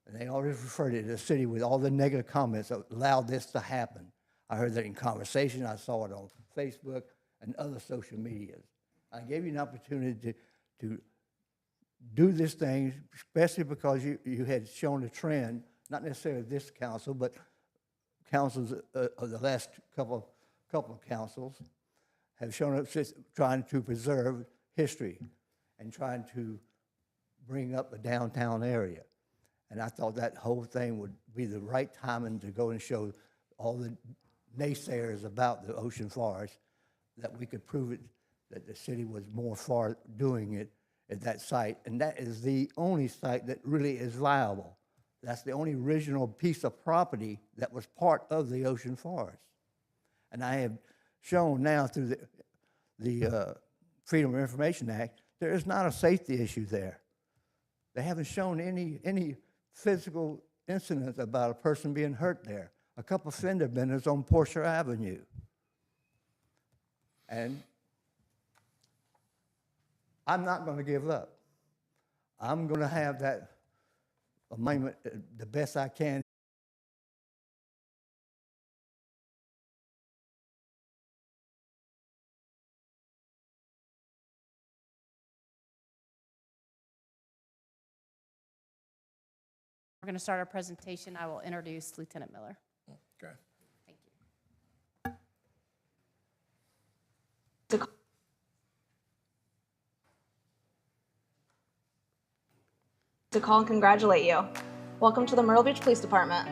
and they always refer to the city with all the negative comments, allow this to happen. I heard that in conversation. I saw it on Facebook and other social medias. I gave you an opportunity to do this thing, especially because you had shown a trend, not necessarily this council, but councils of the last couple of councils have shown up trying to preserve history and trying to bring up the downtown area. And I thought that whole thing would be the right timing to go and show all the naysayers about the ocean forest that we could prove it, that the city was more for doing it at that site. And that is the only site that really is viable. That's the only original piece of property that was part of the ocean forest. And I have shown now through the Freedom of Information Act, there is not a safety issue there. They haven't shown any physical incidents about a person being hurt there. A couple of fender benders on Portia Avenue. And I'm not going to give up. I'm going to have that amendment the best I can. We're going to start our presentation. I will introduce Lieutenant Miller. Okay. Thank you. To call and congratulate you. Welcome to the Myrtle Beach Police Department.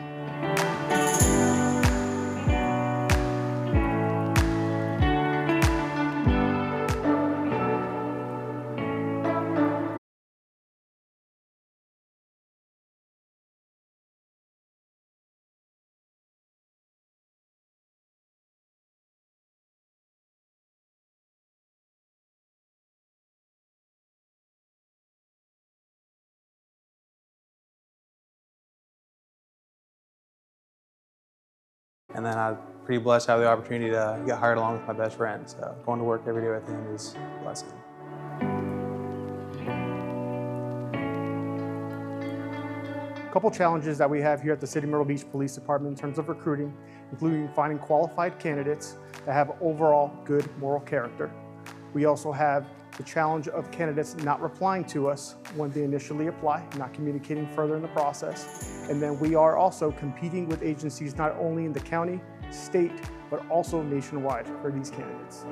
And then I'm pretty blessed to have the opportunity to get hired along with my best friend. So going to work every day with him is a blessing. A couple challenges that we have here at the City of Myrtle Beach Police Department in terms of recruiting, including finding qualified candidates that have overall good moral character. We also have the challenge of candidates not replying to us when they initially apply, not communicating further in the process. And then we are also competing with agencies not only in the county, state, but also nationwide for these candidates.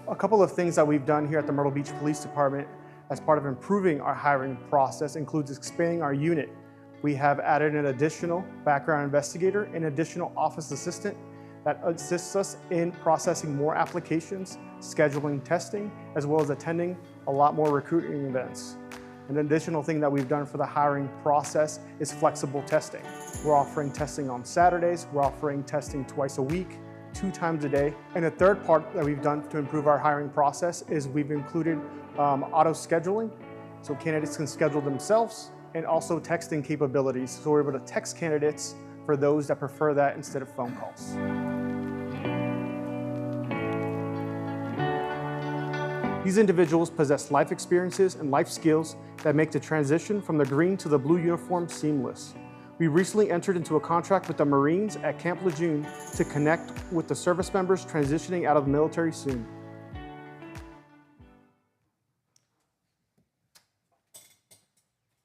A couple of things that we've done here at the Myrtle Beach Police Department as part of improving our hiring process includes expanding our unit. We have added an additional background investigator and additional office assistant that assists us in processing more applications, scheduling testing, as well as attending a lot more recruiting events. An additional thing that we've done for the hiring process is flexible testing. We're offering testing on Saturdays, we're offering testing twice a week, 2 times a day. And the third part that we've done to improve our hiring process is we've included auto scheduling, so candidates can schedule themselves, and also texting capabilities. So we're able to text candidates for those that prefer that instead of phone calls. These individuals possess life experiences and life skills that make the transition from the green to the blue uniform seamless. We recently entered into a contract with the Marines at Camp Lejeune to connect with the service members transitioning out of the military soon.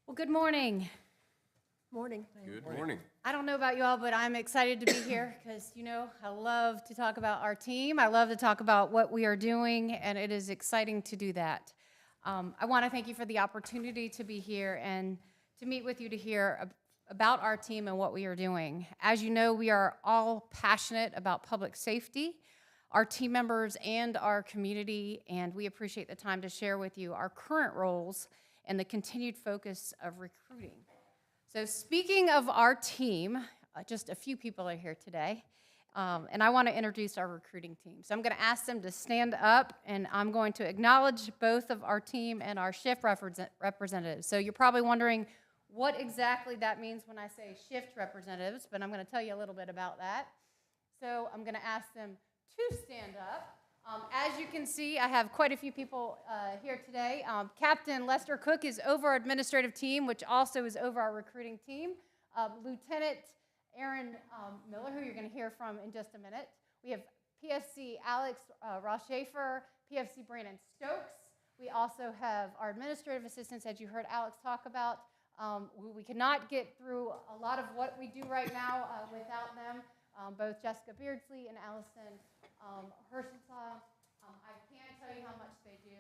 Well, good morning. Morning. Good morning. I don't know about you all, but I'm excited to be here because, you know, I love to talk about our team. I love to talk about what we are doing, and it is exciting to do that. I want to thank you for the opportunity to be here and to meet with you to hear about our team and what we are doing. As you know, we are all passionate about public safety, our team members, and our community, and we appreciate the time to share with you our current roles and the continued focus of recruiting. So speaking of our team, just a few people are here today, and I want to introduce our recruiting team. So I'm going to ask them to stand up, and I'm going to acknowledge both of our team and our shift representatives. So you're probably wondering what exactly that means when I say shift representatives, but I'm going to tell you a little bit about that. So I'm going to ask them to stand up. As you can see, I have quite a few people here today. Captain Lester Cook is over our administrative team, which also is over our recruiting team. Lieutenant Aaron Miller, who you're going to hear from in just a minute. We have PFC Alex Ross-Schaefer, PFC Brandon Stokes. We also have our administrative assistants, as you heard Alex talk about. We cannot get through a lot of what we do right now without them. Both Jessica Beardsley and Allison Herschelsaw. I can't tell you how much they do.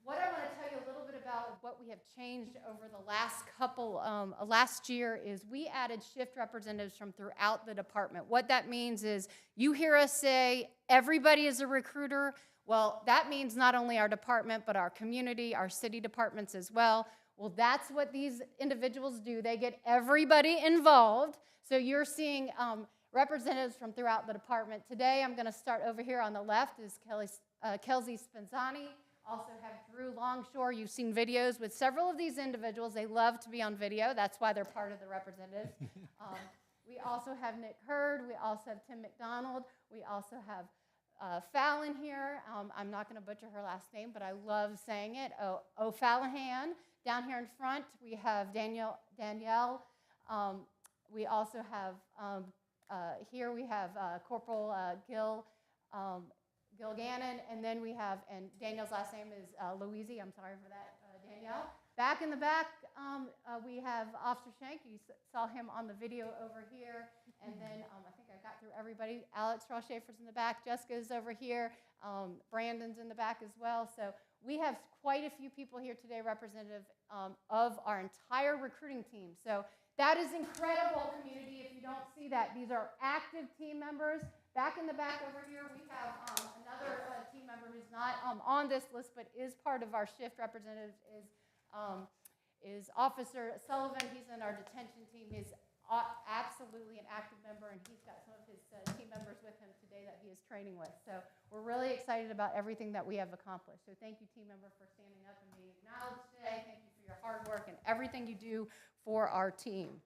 What I want to tell you a little bit about what we have changed over the last year is we added shift representatives from throughout the department. What that means is you hear us say everybody is a recruiter. Well, that means not only our department, but our community, our city departments as well. Well, that's what these individuals do. They get everybody involved. So you're seeing representatives from throughout the department. Today, I'm going to start over here on the left is Kelsey Spinzani. Also have Drew Longshore. You've seen videos with several of these individuals. They love to be on video. That's why they're part of the representatives. We also have Nick Hurd. We also have Tim McDonald. We also have Fallon here. I'm not going to butcher her last name, but I love saying it. O'Fallahan. Down here in front, we have Danielle. We also have here we have Corporal Gil Gannon, and then we have, and Danielle's last name is Louisi. I'm sorry for that, Danielle. Back in the back, we have Officer Shank. You saw him on the video over here. And then I think I got through everybody. Alex Ross-Schaefer's in the back. Jessica's over here. Brandon's in the back as well. So we have quite a few people here today representative of our entire recruiting team. So that is incredible, community, if you don't see that. These are active team members. Back in the back over here, we have another team member who's not on this list, but is part of our shift representatives, is Officer Sullivan. He's in our detention team. He's absolutely an active member, and he's got some of his team members with him today that he is training with. So we're really excited about everything that we have accomplished. So thank you, team member, for standing up and being acknowledged today. Thank you for your hard work and everything you do for our team.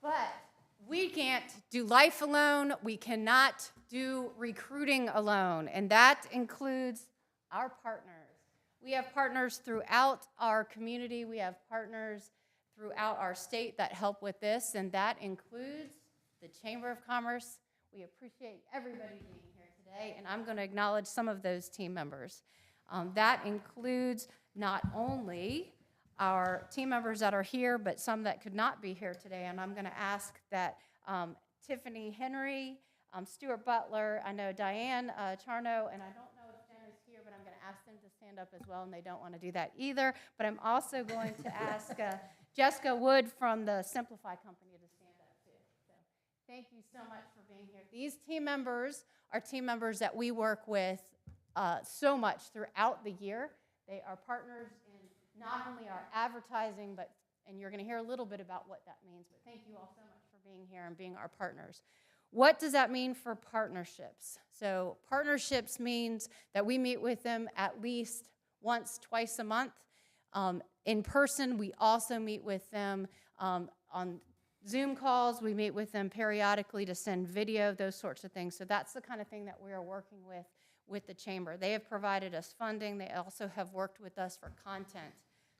But we can't do life alone. We cannot do recruiting alone, and that includes our partners. We have partners throughout our community. We have partners throughout our state that help with this, and that includes the Chamber of Commerce. We appreciate everybody being here today, and I'm going to acknowledge some of those team members. That includes not only our team members that are here, but some that could not be here today, and I'm going to ask that Tiffany Henry, Stuart Butler, I know Diane Charno, and I don't know if Jen is here, but I'm going to ask them to stand up as well, and they don't want to do that either. But I'm also going to ask Jessica Wood from the Simplify Company to stand up too. So thank you so much for being here. These team members are team members that we work with so much throughout the year. They are partners in not only our advertising, and you're going to hear a little bit about what that means, but thank you all so much for being here and being our partners. What does that mean for partnerships? So partnerships means that we meet with them at least once, twice a month. In person, we also meet with them on Zoom calls. We meet with them periodically to send video, those sorts of things. So that's the kind of thing that we are working with the chamber. They have provided us funding. They also have worked with us for content.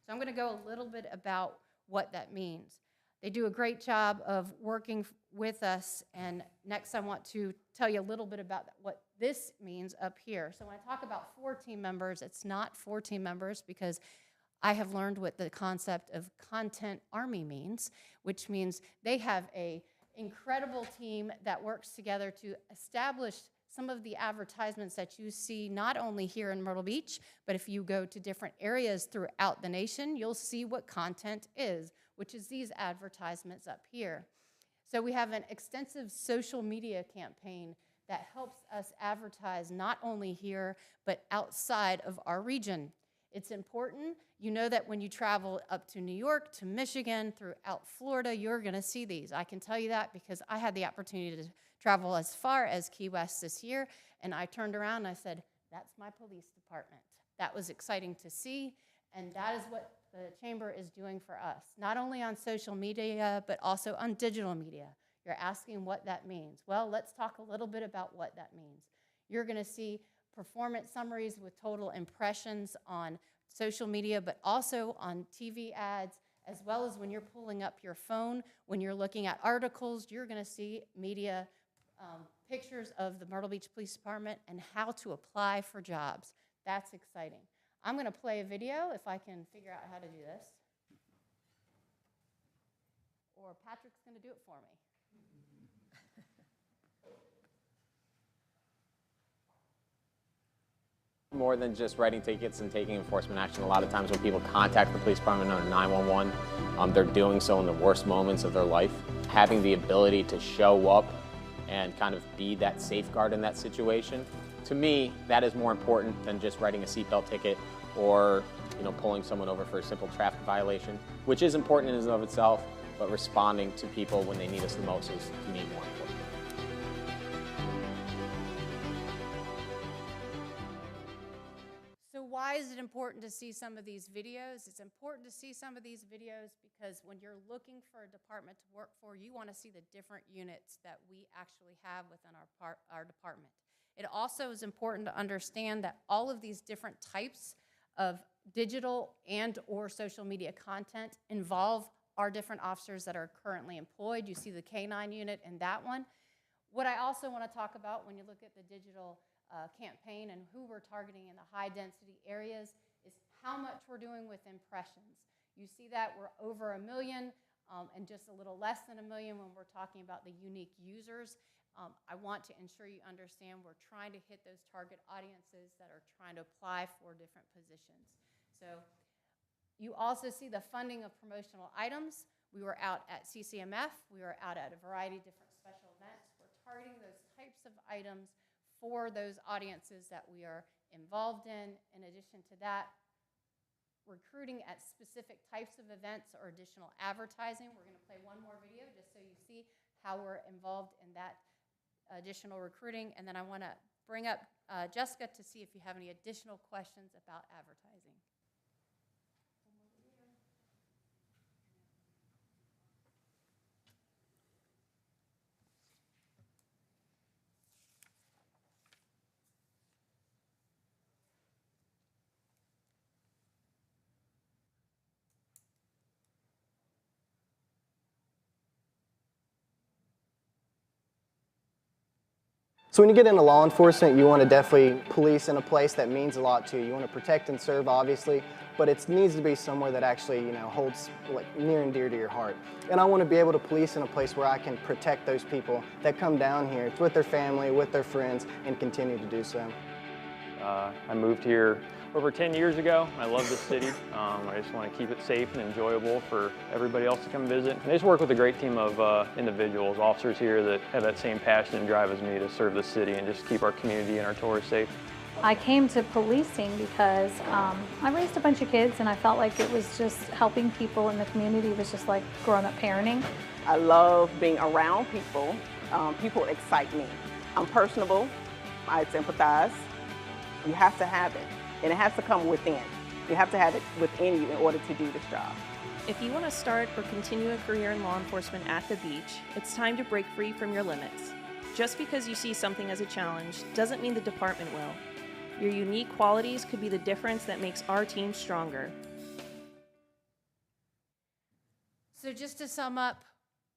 So I'm going to go a little bit about what that means. They do a great job of working with us, and next I want to tell you a little bit about what this means up here. So when I talk about 4 team members, it's not 4 team members because I have learned what the concept of content army means, which means they have an incredible team that works together to establish some of the advertisements that you see not only here in Myrtle Beach, but if you go to different areas throughout the nation, you'll see what content is, which is these advertisements up here. So we have an extensive social media campaign that helps us advertise not only here, but outside of our region. It's important. You know that when you travel up to New York, to Michigan, throughout Florida, you're going to see these. I can tell you that because I had the opportunity to travel as far as Key West this year, and I turned around and I said, that's my police department. That was exciting to see, and that is what the chamber is doing for us, not only on social media, but also on digital media. You're asking what that means. Well, let's talk a little bit about what that means. You're going to see performance summaries with total impressions on social media, but also on TV ads, as well as when you're pulling up your phone, when you're looking at articles, you're going to see media pictures of the Myrtle Beach Police Department and how to apply for jobs. That's exciting. I'm going to play a video if I can figure out how to do this. Or Patrick's going to do it for me. More than just writing tickets and taking enforcement action. A lot of times when people contact the police department on 911, they're doing so in the worst moments of their life. Having the ability to show up and kind of be that safeguard in that situation, to me, that is more important than just writing a seatbelt ticket or pulling someone over for a simple traffic violation, which is important in and of itself, but responding to people when they need us the most is, to me, more important. So why is it important to see some of these videos? It's important to see some of these videos because when you're looking for a department to work for, you want to see the different units that we actually have within our department. It also is important to understand that all of these different types of digital and or social media content involve our different officers that are currently employed. You see the K9 unit in that one. What I also want to talk about when you look at the digital campaign and who we're targeting in the high density areas is how much we're doing with impressions. You see that we're over 1 million and just a little less than 1 million when we're talking about the unique users. I want to ensure you understand we're trying to hit those target audiences that are trying to apply for different positions. So you also see the funding of promotional items. We were out at CCMF. We were out at a variety of different special events. We're targeting those types of items for those audiences that we are involved in. In addition to that, recruiting at specific types of events or additional advertising. We're going to play one more video just so you see how we're involved in that additional recruiting. And then I want to bring up Jessica to see if you have any additional questions about advertising. So when you get into law enforcement, you want to definitely police in a place that means a lot to you. You want to protect and serve, obviously, but it needs to be somewhere that actually, holds near and dear to your heart. And I want to be able to police in a place where I can protect those people that come down here with their family, with their friends, and continue to do so. I moved here over 10 years ago. I love this city. I just want to keep it safe and enjoyable for everybody else to come visit. And I just work with a great team of individuals, officers here that have that same passion and drive as me to serve the city and just keep our community and our tourists safe. I came to policing because I raised a bunch of kids and I felt like it was just helping people in the community. It was just like grown-up parenting. I love being around people. People excite me. I'm personable. I sympathize. You have to have it, and it has to come within. You have to have it within you in order to do this job. If you want to start or continue a career in law enforcement at the beach, it's time to break free from your limits. Just because you see something as a challenge doesn't mean the department will. Your unique qualities could be the difference that makes our team stronger. So just to sum up,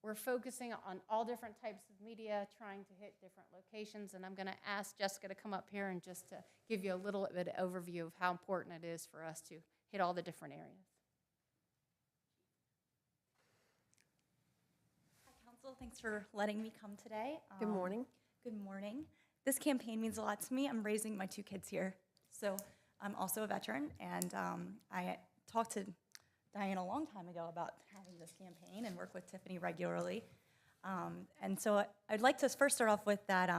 we're focusing on all different types of media, trying to hit different locations, and I'm going to ask Jessica to come up here and just to give you a little bit of overview of how important it is for us to hit all the different areas. Council, thanks for letting me come today. Good morning. Good morning. This campaign means a lot to me. I'm raising my 2 kids here. So I'm also a veteran, and I talked to Diane a long time ago about having this campaign and work with Tiffany regularly. And so I'd like to first start off with that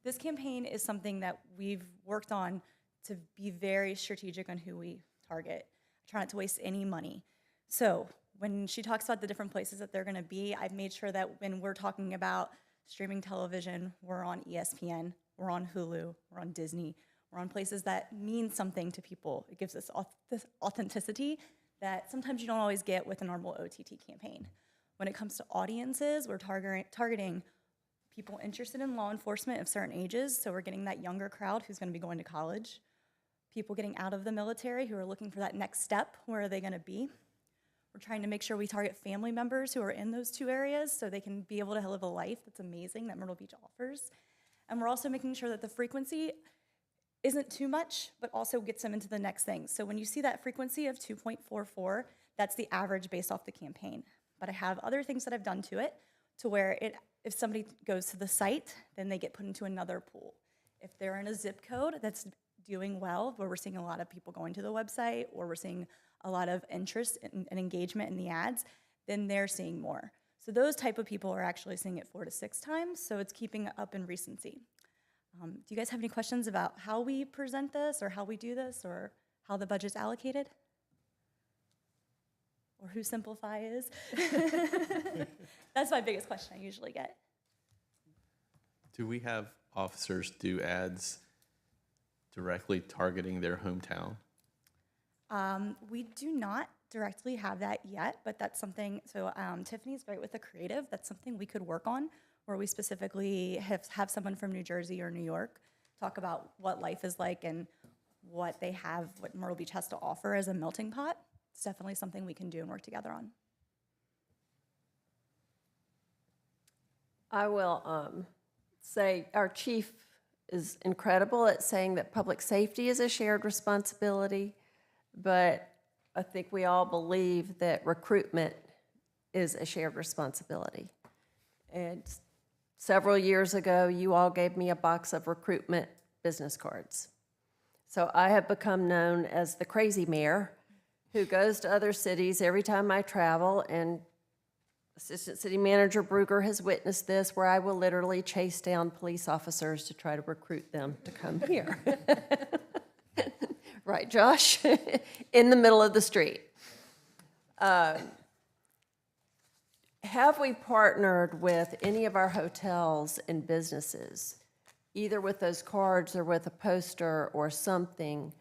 this campaign is something that we've worked on to be very strategic on who we target. Try not to waste any money. So when she talks about the different places that they're gonna be, I've made sure that when we're talking about streaming television, we're on ESPN, we're on Hulu, we're on Disney, we're on places that mean something to people. It gives us this authenticity that sometimes you don't always get with a normal OTT campaign. When it comes to audiences, we're targeting people interested in law enforcement of certain ages, so we're getting that younger crowd who's gonna be going to college, people getting out of the military who are looking for that next step, where are they gonna be? We're trying to make sure we target family members who are in those 2 areas so they can be able to live a life that's amazing that Myrtle Beach offers. And we're also making sure that the frequency isn't too much, but also gets them into the next thing. So when you see that frequency of 2.44, that's the average based off the campaign. But I have other things that I've done to it to where if somebody goes to the site, then they get put into another pool. If they're in a zip code that's doing well, where we're seeing a lot of people going to the website, or we're seeing a lot of interest and engagement in the ads, then they're seeing more. So those type of people are actually seeing it 4 to 6 times, so it's keeping it up in recency. Do you guys have any questions about how we present this, or how we do this, or how the budget's allocated? Or who Simplify is? That's my biggest question I usually get. Do we have officers do ads directly targeting their hometown? We do not directly have that yet, but that's something, so Tiffany's great with the creative. That's something we could work on, where we specifically have someone from New Jersey or New York talk about what life is like and what they have, what Myrtle Beach has to offer as a melting pot. It's definitely something we can do and work together on. I will say our chief is incredible at saying that public safety is a shared responsibility, but I think we all believe that recruitment is a shared responsibility. And several years ago, you all gave me a box of recruitment business cards. So I have become known as the crazy mayor who goes to other cities every time I travel, and Assistant City Manager Brugger has witnessed this, where I will literally chase down police officers to try to recruit them to come here. Right, Josh? In the middle of the street. Have we partnered with any of our hotels and businesses, either with those cards or with a poster or something,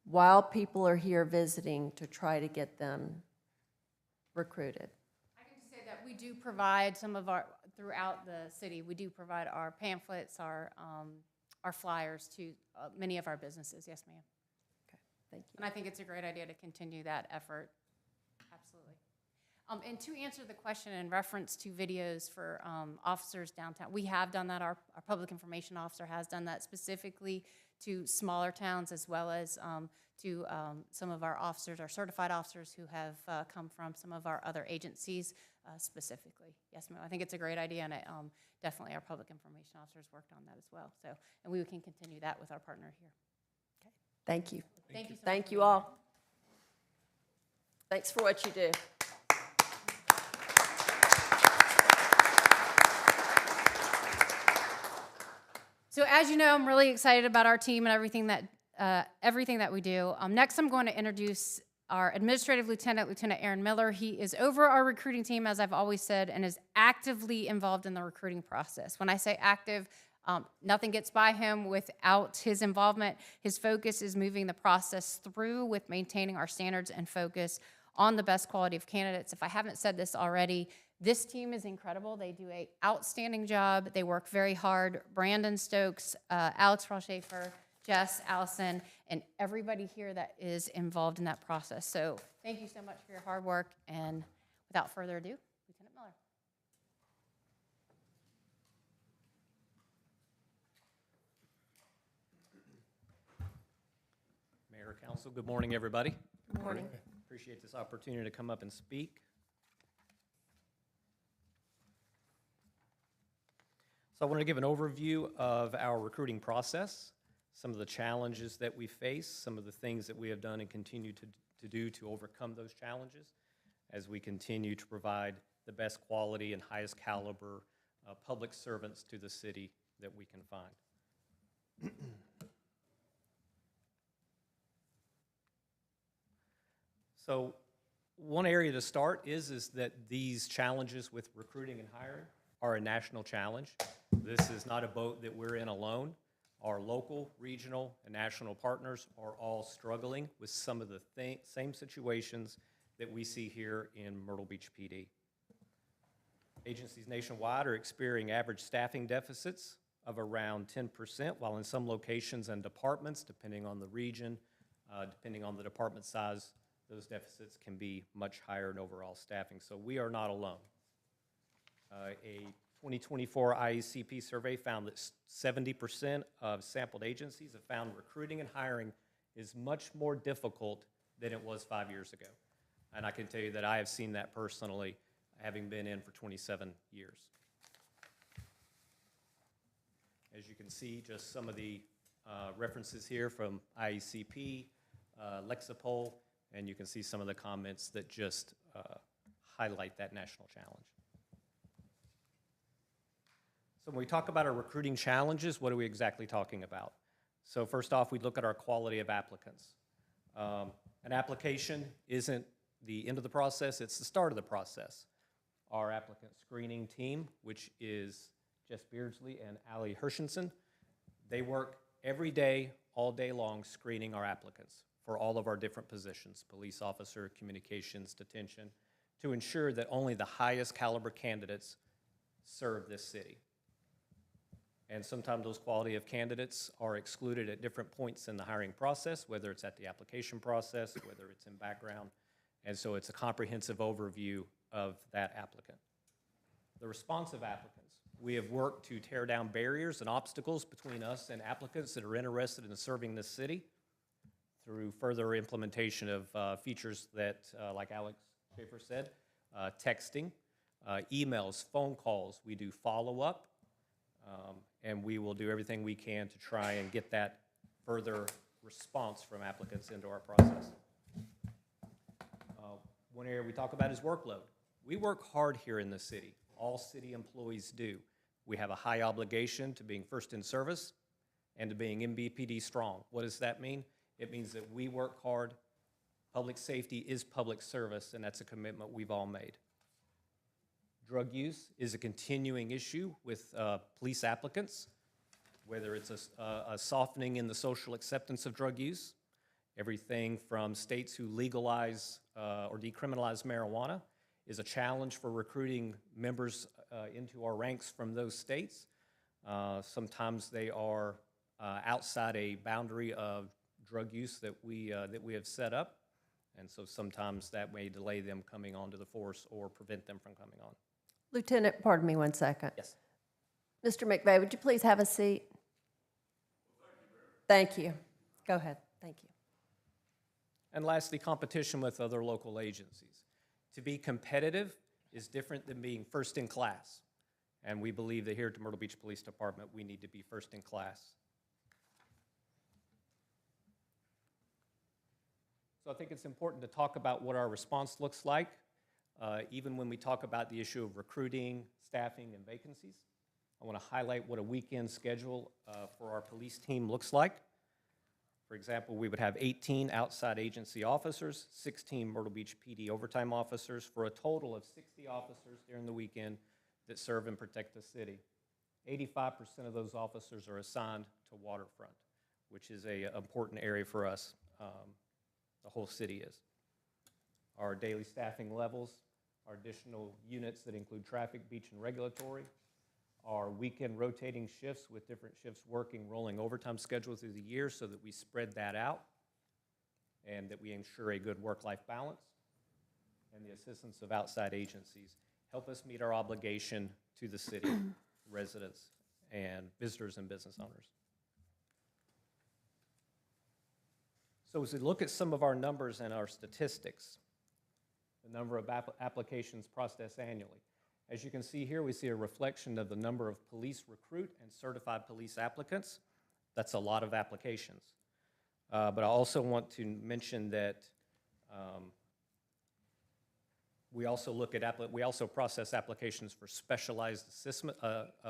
while people are here visiting, to try to get them recruited? I can just say that we do provide some of our, throughout the city, we do provide our pamphlets, our flyers to many of our businesses. Yes, ma'am. Okay, thank you. And I think it's a great idea to continue that effort. Absolutely. And to answer the question in reference to videos for officers downtown, we have done that. Our public information officer has done that specifically to smaller towns, as well as to some of our officers, our certified officers who have come from some of our other agencies specifically. Yes, ma'am. I think it's a great idea, and definitely our public information officers worked on that as well. So, and we can continue that with our partner here. Okay. Thank you. Thank you so much. Thank you all. Thanks for what you do. So as you know, I'm really excited about our team and everything that we do. Next, I'm going to introduce our Administrative Lieutenant, Lieutenant Aaron Miller. He is over our recruiting team, as I've always said, and is actively involved in the recruiting process. When I say active, Nothing gets by him without his involvement. His focus is moving the process through with maintaining our standards and focus on the best quality of candidates. If I haven't said this already, this team is incredible. They do an outstanding job. They work very hard. Brandon Stokes, Alex Ralshafer, Jess, Allison, and everybody here that is involved in that process. So thank you so much for your hard work. And without further ado, Lieutenant Miller. Mayor, Council, good morning, everybody. Good morning. Appreciate this opportunity to come up and speak. So I want to give an overview of our recruiting process, some of the challenges that we face, some of the things that we have done and continue to do to overcome those challenges as we continue to provide the best quality and highest caliber public servants to the city that we can find. So one area to start is that these challenges with recruiting and hiring are a national challenge. This is not a boat that we're in alone. Our local, regional, and national partners are all struggling with some of the same situations that we see here in Myrtle Beach PD. Agencies nationwide are experiencing average staffing deficits of around 10%, while in some locations and departments, depending on the region, depending on the department size, those deficits can be much higher in overall staffing. So we are not alone. A 2024 IECP survey found that 70% of sampled agencies have found recruiting and hiring is much more difficult than it was 5 years ago. And I can tell you that I have seen that personally, having been in for 27 years. As you can see, just some of the references here from IECP, Lexipol, and you can see some of the comments that just highlight that national challenge. So when we talk about our recruiting challenges, what are we exactly talking about? So first off, we look at our quality of applicants. An application isn't the end of the process, it's the start of the process. Our applicant screening team, which is Jess Beardsley and Allie Hershenson, they work every day, all day long, screening our applicants for all of our different positions, police officer, communications, detention, to ensure that only the highest caliber candidates serve this city. And sometimes those quality of candidates are excluded at different points in the hiring process, whether it's at the application process, whether it's in background. And so it's a comprehensive overview of that applicant. The responsive applicants. We have worked to tear down barriers and obstacles between us and applicants that are interested in serving this city through further implementation of features that, like Alex Schaefer said, texting, emails, phone calls. We do follow-up, and we will do everything we can to try and get that further response from applicants into our process. One area we talk about is workload. We work hard here in the city. All city employees do. We have a high obligation to being first in service and to being MBPD strong. What does that mean? It means that we work hard. Public safety is public service, and that's a commitment we've all made. Drug use is a continuing issue with police applicants, whether it's a softening in the social acceptance of drug use, everything from states who legalize or decriminalize marijuana is a challenge for recruiting members into our ranks from those states. Sometimes they are outside a boundary of drug use that we have set up, and so sometimes that may delay them coming onto the force or prevent them from coming on. Lieutenant, pardon me 1 second. Yes. Mr. McVeigh, would you please have a seat? Thank you. Go ahead. Thank you. And lastly, competition with other local agencies. To be competitive is different than being first in class. And we believe that here at the Myrtle Beach Police Department, we need to be first in class. So I think it's important to talk about what our response looks like, even when we talk about the issue of recruiting, staffing, and vacancies. I want to highlight what a weekend schedule for our police team looks like. For example, we would have 18 outside agency officers, 16 Myrtle Beach PD overtime officers, for a total of 60 officers during the weekend that serve and protect the city. 85% of those officers are assigned to waterfront, which is an important area for us. The whole city is. Our daily staffing levels, our additional units that include traffic, beach, and regulatory, our weekend rotating shifts with different shifts working, rolling overtime schedule through the year so that we spread that out and that we ensure a good work-life balance, and the assistance of outside agencies help us meet our obligation to the city, residents, and visitors and business owners. So as we look at some of our numbers and our statistics, the number of applications processed annually. As you can see here, we see a reflection of the number of police recruit and certified police applicants. That's a lot of applications. But I also want to mention that we also process applications for specialized assessment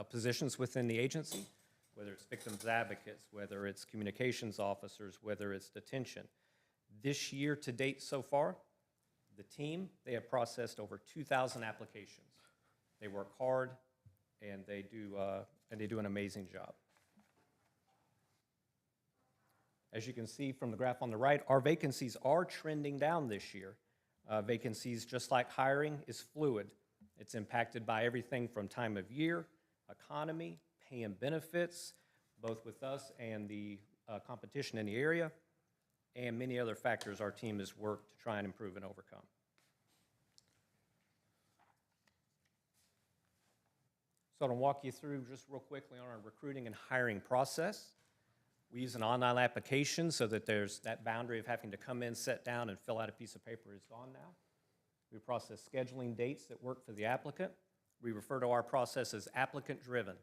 positions within the agency, whether it's victims advocates, whether it's communications officers, whether it's detention. This year to date so far, the team, they have processed over 2,000 applications. They work hard, and they do an amazing job. As you can see from the graph on the right, our vacancies are trending down this year. Vacancies, just like hiring, is fluid. It's impacted by everything from time of year, economy, pay and benefits, both with us and the competition in the area, and many other factors our team has worked to try and improve and overcome. So I'm going to walk you through just real quickly on our recruiting and hiring process. We use an online application so that there's that boundary of having to come in, sit down, and fill out a piece of paper is gone now. We process scheduling dates that work for the applicant. We refer to our process as applicant-driven.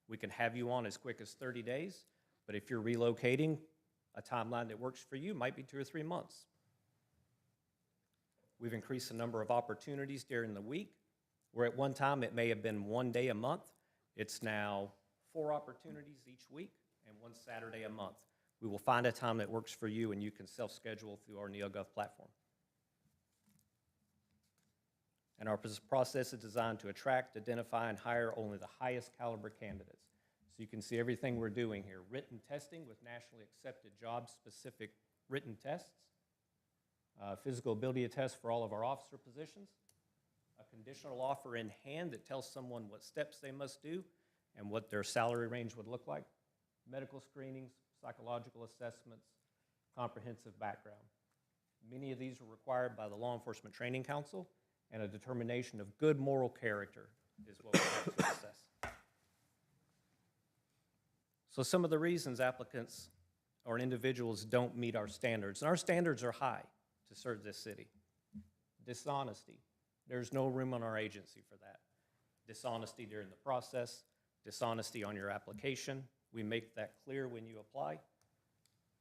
We can have you on as quick as 30 days, but if you're relocating, a timeline that works for you might be 2 or 3 months. We've increased the number of opportunities during the week, where at one time it may have been 1 day a month. It's now 4 opportunities each week and 1 Saturday a month. We will find a time that works for you, and you can self-schedule through our NeoGov platform. And our process is designed to attract, identify, and hire only the highest caliber candidates. So you can see everything we're doing here. Written testing with nationally accepted job-specific written tests, physical ability test for all of our officer positions, a conditional offer in hand that tells someone what steps they must do and what their salary range would look like, medical screenings, psychological assessments, comprehensive background. Many of these are required by the Law Enforcement Training Council, and a determination of good moral character is what we have to assess. So some of the reasons applicants or individuals don't meet our standards, and our standards are high to serve this city. Dishonesty. There's no room on our agency for that. Dishonesty during the process, dishonesty on your application. We make that clear when you apply,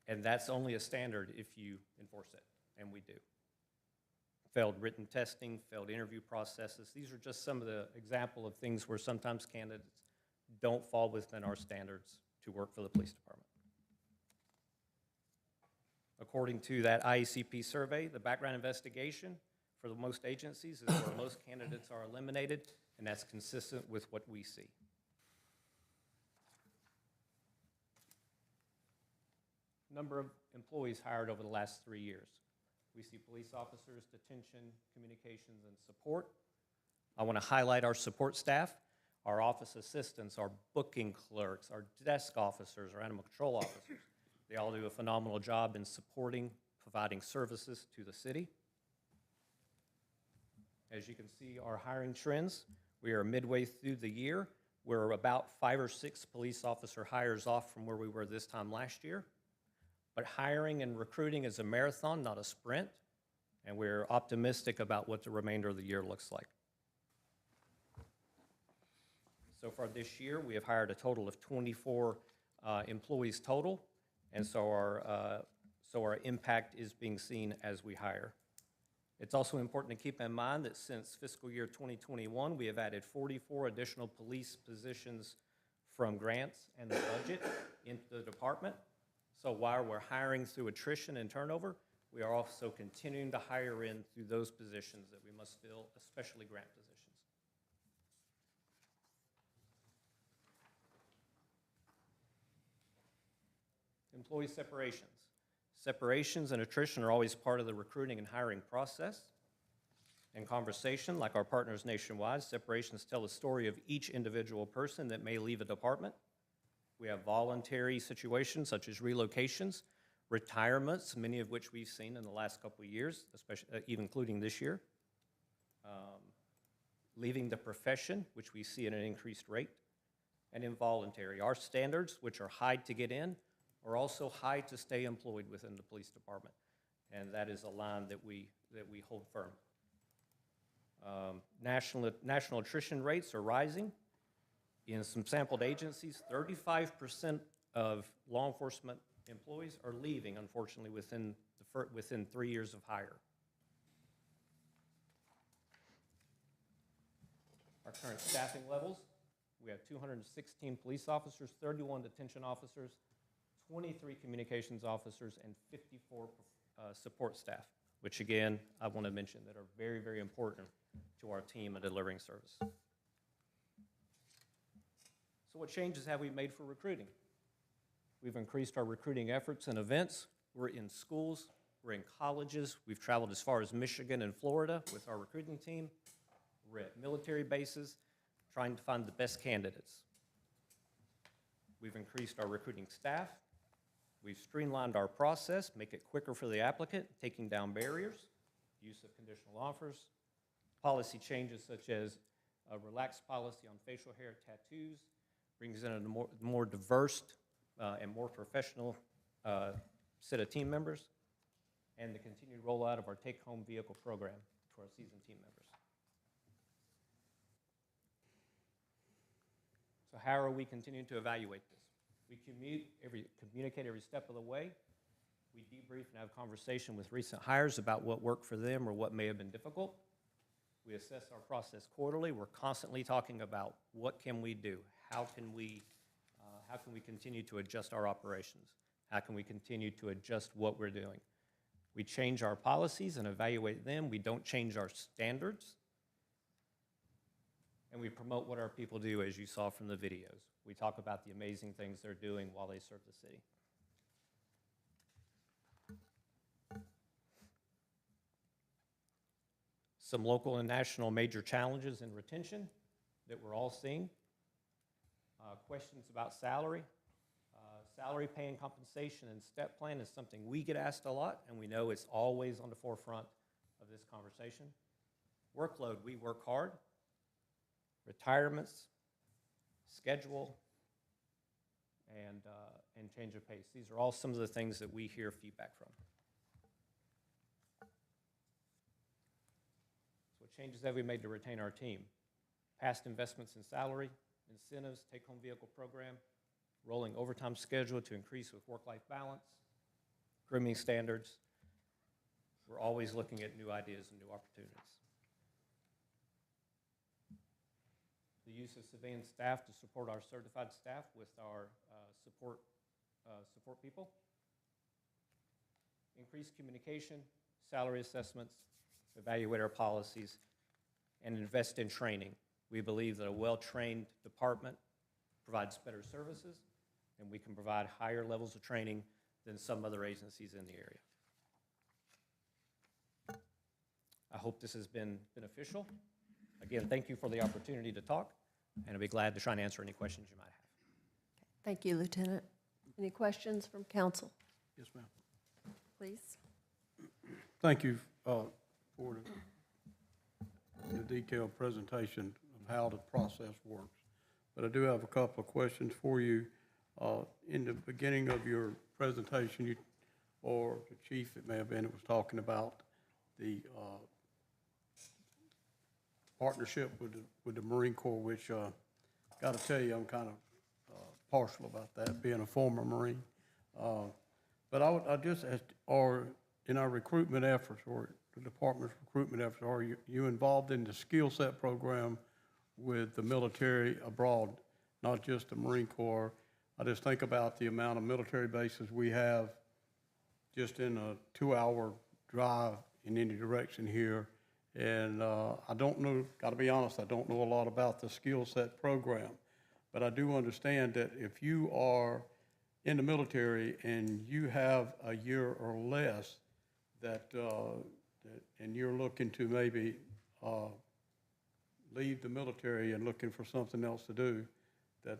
and that's only a standard if you enforce it, and we do. Failed written testing, failed interview processes. These are just some of the example of things where sometimes candidates don't fall within our standards to work for the police department. According to that IECP survey, the background investigation for most agencies is where most candidates are eliminated, and that's consistent with what we see. Number of employees hired over the last 3 years. We see police officers, detention, communications, and support. I want to highlight our support staff, our office assistants, our booking clerks, our desk officers, our animal control officers. They all do a phenomenal job in supporting, providing services to the city. As you can see, our hiring trends, we are midway through the year. We're about 5 or 6 police officer hires off from where we were this time last year. But hiring and recruiting is a marathon, not a sprint, and we're optimistic about what the remainder of the year looks like. So far this year, we have hired a total of 24 employees total, and so our impact is being seen as we hire. It's also important to keep in mind that since fiscal year 2021, we have added 44 additional police positions from grants and the budget into the department. So while we're hiring through attrition and turnover, we are also continuing to hire in through those positions that we must fill, especially grant positions. Employee separations. Separations and attrition are always part of the recruiting and hiring process. In conversation, like our partners nationwide, separations tell the story of each individual person that may leave a department. We have voluntary situations such as relocations, retirements, many of which we've seen in the last couple of years, especially even including this year. Leaving the profession, which we see at an increased rate, and involuntary. Our standards, which are high to get in, are also high to stay employed within the police department, and that is a line that we hold firm. National attrition rates are rising. In some sampled agencies, 35% of law enforcement employees are leaving, unfortunately, within 3 years of hire. Our current staffing levels, we have 216 police officers, 31 detention officers, 23 communications officers, and 54 support staff, which again, I want to mention that are very, very important to our team in delivering service. So what changes have we made for recruiting? We've increased our recruiting efforts and events. We're in schools, we're in colleges. We've traveled as far as Michigan and Florida with our recruiting team. We're at military bases trying to find the best candidates. We've increased our recruiting staff. We've streamlined our process, make it quicker for the applicant, taking down barriers, use of conditional offers, policy changes such as a relaxed policy on facial hair tattoos, brings in a more diverse and more professional set of team members, and the continued rollout of our take-home vehicle program to our seasoned team members. So how are we continuing to evaluate this? We communicate every step of the way. We debrief and have conversation with recent hires about what worked for them or what may have been difficult. We assess our process quarterly. We're constantly talking about what can we do? How can we continue to adjust our operations? How can we continue to adjust what we're doing? We change our policies and evaluate them. We don't change our standards. And we promote what our people do, as you saw from the videos. We talk about the amazing things they're doing while they serve the city. Some local and national major challenges in retention that we're all seeing. Questions about salary. Salary, pay, and compensation and step plan is something we get asked a lot, and we know it's always on the forefront of this conversation. Workload, we work hard. Retirements, schedule, and change of pace. These are all some of the things that we hear feedback from. So what changes have we made to retain our team? Past investments in salary, incentives, take-home vehicle program, rolling overtime schedule to increase with work-life balance, grooming standards. We're always looking at new ideas and new opportunities. The use of civilian staff to support our certified staff with our support people. Increased communication, salary assessments, evaluate our policies, and invest in training. We believe that a well-trained department provides better services, and we can provide higher levels of training than some other agencies in the area. I hope this has been beneficial. Again, thank you for the opportunity to talk, and I'll be glad to try and answer any questions you might have. Thank you, Lieutenant. Any questions from council? Yes, ma'am. Please. Thank you for the detailed presentation of how the process works. But I do have a couple of questions for you. In the beginning of your presentation, or the chief, it may have been, it was talking about the partnership with the Marine Corps, which got to tell you, I'm kind of partial about that, being a former Marine. But I just asked, in our recruitment efforts, or the department's recruitment efforts, are you involved in the skill set program with the military abroad, not just the Marine Corps? I just think about the amount of military bases we have just in a 2-hour drive in any direction here. And I don't know, got to be honest, I don't know a lot about the skill set program. But I do understand that if you are in the military and you have a year or less and you're looking to maybe leave the military and looking for something else to do, that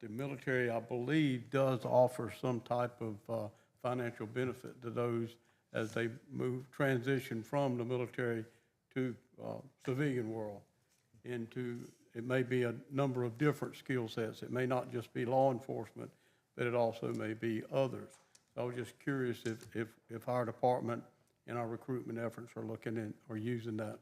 the military, I believe, does offer some type of financial benefit to those as they transition from the military to civilian world into, it may be a number of different skill sets. It may not just be law enforcement, but it also may be others. So I was just curious if our department and our recruitment efforts are looking in or using that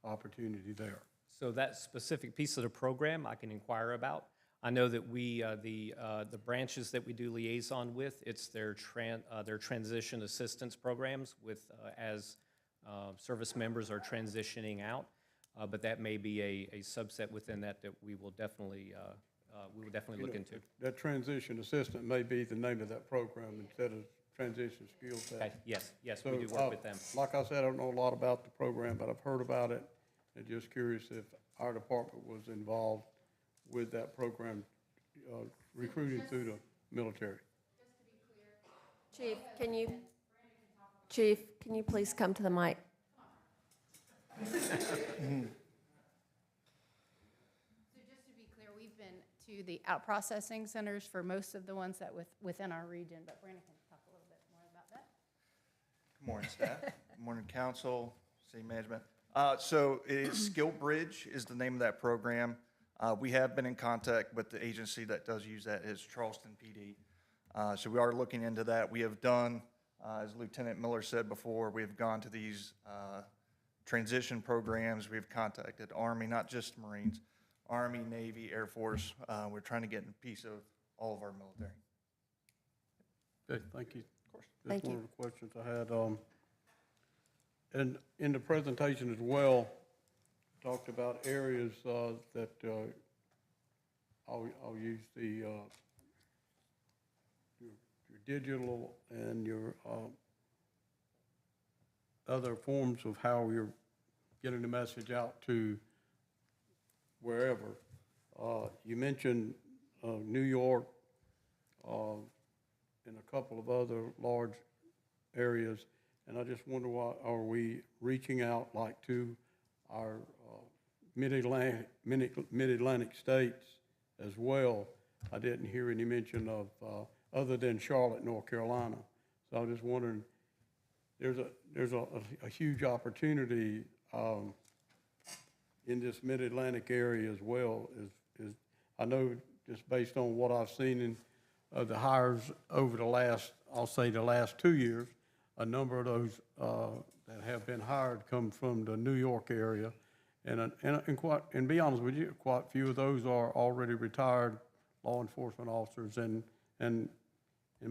opportunity there. So that specific piece of the program I can inquire about. I know that we, the branches that we do liaison with, it's their transition assistance programs with, as service members are transitioning out. But that may be a subset within that we will definitely look into. That transition assistant may be the name of that program instead of transition skill set. Okay, yes, we do work with them. Like I said, I don't know a lot about the program, but I've heard about it. And just curious if our department was involved with that program, recruiting through the military. Chief, can you please come to the mic? So just to be clear, we've been to the out-processing centers for most of the ones that within our region, but Brandon can talk a little bit more about that. Good morning, staff. Good morning, council, city management. So it is Skill Bridge is the name of that program. We have been in contact with the agency that does use that, is Charleston PD. So we are looking into that. We have done, as Lieutenant Miller said before, we have gone to these transition programs. We've contacted Army, not just Marines, Army, Navy, Air Force. We're trying to get a piece of all of our military. Good, thank you. Of course. Thank you. One of the questions I had, and in the presentation as well, talked about areas that I'll use your digital and your other forms of how you're getting the message out to wherever. You mentioned New York and a couple of other large areas, and I just wonder, why are we reaching out like to our mid-Atlantic states as well? I didn't hear any mention of other than Charlotte, North Carolina. So I was just wondering, there's a huge opportunity in this mid-Atlantic area as well. I know just based on what I've seen in the hires over the last, I'll say the last 2 years, a number of those that have been hired come from the New York area. And be honest with you, quite a few of those are already retired law enforcement officers. And in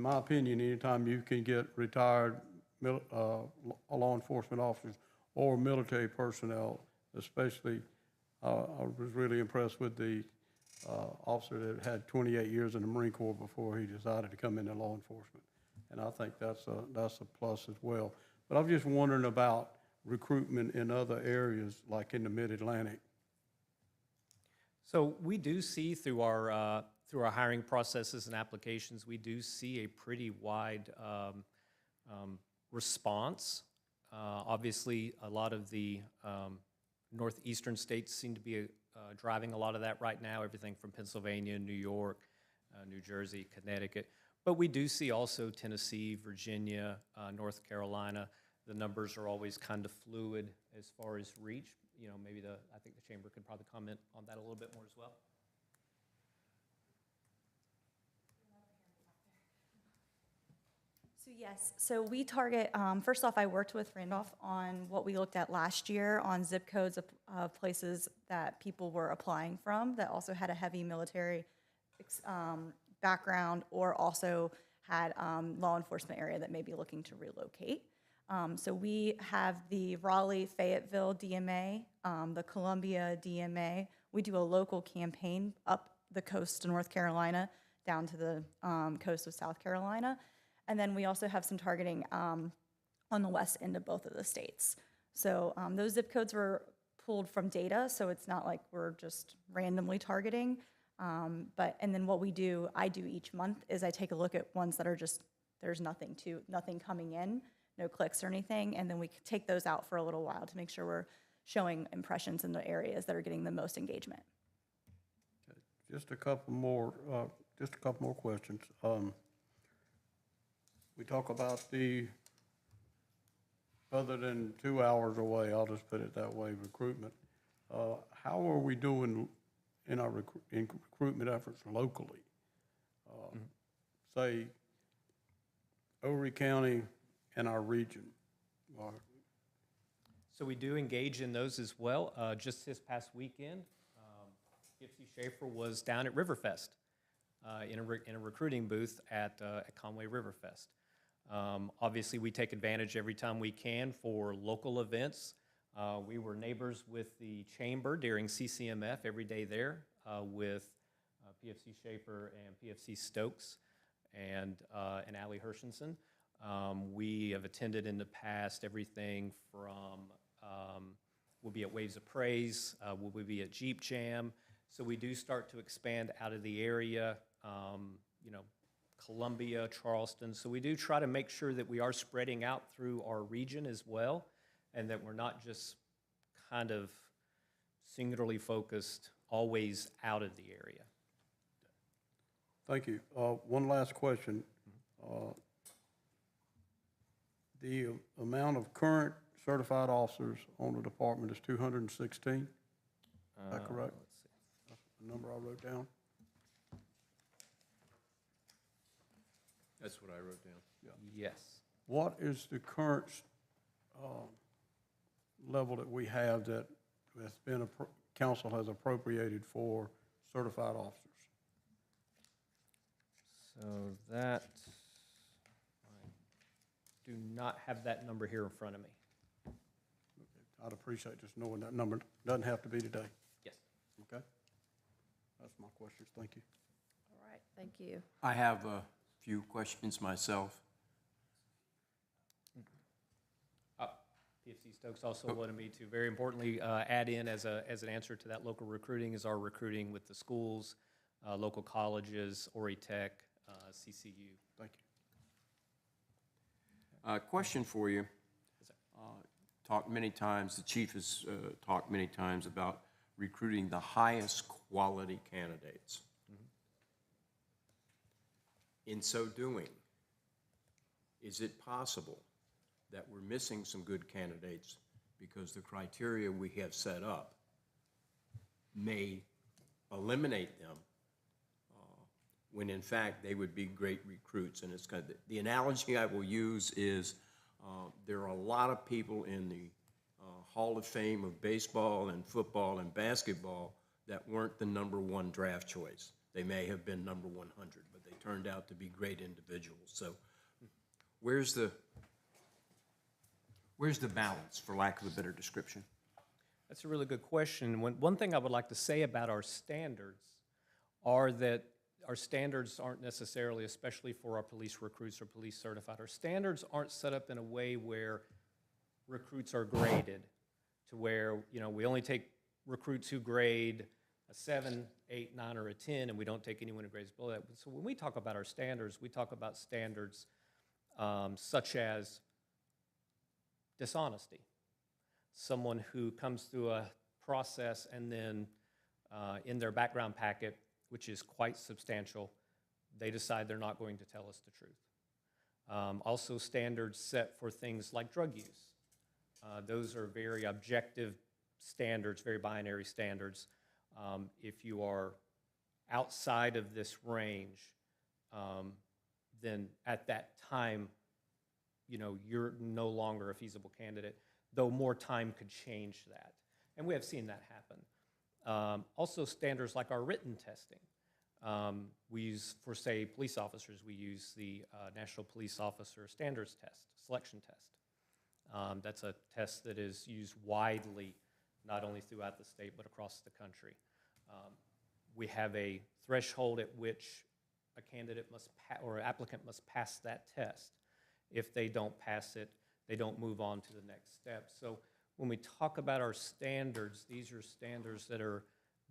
my opinion, anytime you can get retired law enforcement officers or military personnel, especially, I was really impressed with the officer that had 28 years in the Marine Corps before he decided to come into law enforcement. And I think that's a plus as well. But I'm just wondering about recruitment in other areas, like in the Mid-Atlantic. So we do see through our hiring processes and applications, we do see a pretty wide response. Obviously, a lot of the northeastern states seem to be driving a lot of that right now, everything from Pennsylvania, New York, New Jersey, Connecticut. But we do see also Tennessee, Virginia, North Carolina. The numbers are always kind of fluid as far as reach. You know, maybe I think the chamber could probably comment on that a little bit more as well. So yes, so we target, first off, I worked with Randolph on what we looked at last year on zip codes of places that people were applying from that also had a heavy military background or also had law enforcement area that may be looking to relocate. So we have the Raleigh-Fayetteville DMA, the Columbia DMA. We do a local campaign up the coast of North Carolina down to the coast of South Carolina. And then we also have some targeting on the west end of both of the states. So those zip codes were pulled from data, so it's not like we're just randomly targeting. And then what I do each month is I take a look at ones that are just, there's nothing coming in, no clicks or anything, and then we take those out for a little while to make sure we're showing impressions in the areas that are getting the most engagement. Just a couple more questions. We talk about other than 2 hours away, I'll just put it that way, recruitment. How are we doing in our recruitment efforts locally? Say, Horry County and our region. So we do engage in those as well. Just this past weekend, Gypsy Schaefer was down at Riverfest in a recruiting booth at Conway Riverfest. Obviously, we take advantage every time we can for local events. We were neighbors with the Chamber during CCMF every day there with PFC Schaefer and PFC Stokes and Allie Hershenson. We have attended in the past everything from, we'll be at Waves of Praise, we'll be at Jeep Jam. So we do start to expand out of the area, Columbia, Charleston. So we do try to make sure that we are spreading out through our region as well, and that we're not just kind of singularly focused always out of the area. Thank you. One last question. The amount of current certified officers on the department is 216. Is that correct? Let's see. That's the number I wrote down. That's what I wrote down. Yeah. Yes. What is the current level that we have that has been, council has appropriated for certified officers? So that, I do not have that number here in front of me. I'd appreciate just knowing that number. Doesn't have to be today. Yes. Okay? That's my questions. Thank you. All right, thank you. I have a few questions myself. PFC Stokes also wanted me to, very importantly, add in as an answer to that local recruiting is our recruiting with the schools, local colleges, Horry Tech, CCU. Thank you. Question for you. Talked many times, the chief has talked many times about recruiting the highest quality candidates. In so doing, is it possible that we're missing some good candidates because the criteria we have set up may eliminate them when in fact they would be great recruits? And it's kind of, the analogy I will use is there are a lot of people in the Hall of Fame of baseball and football and basketball that weren't the #1 draft choice. They may have been number 100, but they turned out to be great individuals. So where's the balance, for lack of a better description? That's a really good question. One thing I would like to say about our standards are that our standards aren't necessarily, especially for our police recruits or police certified, our standards aren't set up in a way where recruits are graded to where, we only take recruits who grade a 7, 8, 9, or a 10, and we don't take anyone who grades below that. So when we talk about our standards, we talk about standards such as dishonesty. Someone who comes through a process and then in their background packet, which is quite substantial, they decide they're not going to tell us the truth. Also standards set for things like drug use. Those are very objective standards, very binary standards. If you are outside of this range, then at that time, you're no longer a feasible candidate, though more time could change that. And we have seen that happen. Also standards like our written testing. We use, for say, police officers, we use the National Police Officer Standards Test, selection test. That's a test that is used widely, not only throughout the state, but across the country. We have a threshold at which a candidate must or an applicant must pass that test. If they don't pass it, they don't move on to the next step. So when we talk about our standards, these are standards that are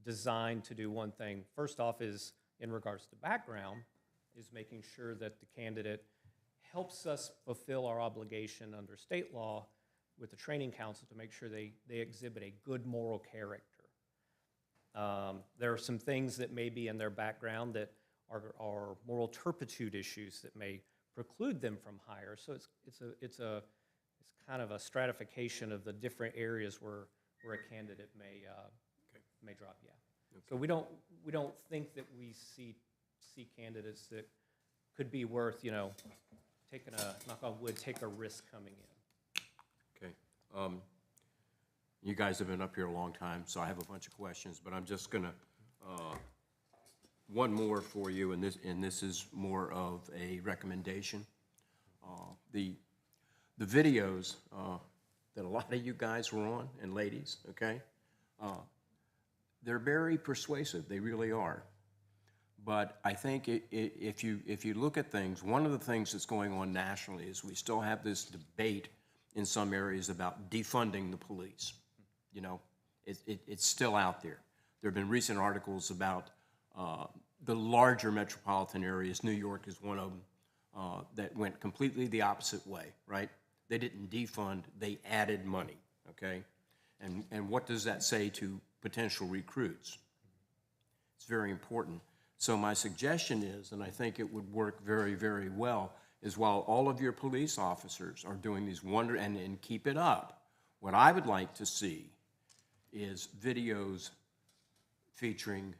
designed to do one thing. First off is, in regards to background, is making sure that the candidate helps us fulfill our obligation under state law with the training council to make sure they exhibit a good moral character. There are some things that may be in their background that are moral turpitude issues that may preclude them from hire. So it's kind of a stratification of the different areas where a candidate may drop. Yeah. Okay. So we don't think that we see candidates that could be worth, taking a, knock on wood, take a risk coming in. Okay. You guys have been up here a long time, so I have a bunch of questions, but I'm just gonna, one more for you, and this is more of a recommendation. The videos that a lot of you guys were on, and ladies, okay, they're very persuasive, they really are. But I think if you look at things, one of the things that's going on nationally is we still have this debate in some areas about defunding the police. It's still out there. There have been recent articles about the larger metropolitan areas. New York is one of them that went completely the opposite way, right? They didn't defund, they added money, okay? And what does that say to potential recruits? It's very important. So my suggestion is, and I think it would work very, very well, is while all of your police officers are doing these and keep it up, what I would like to see is videos featuring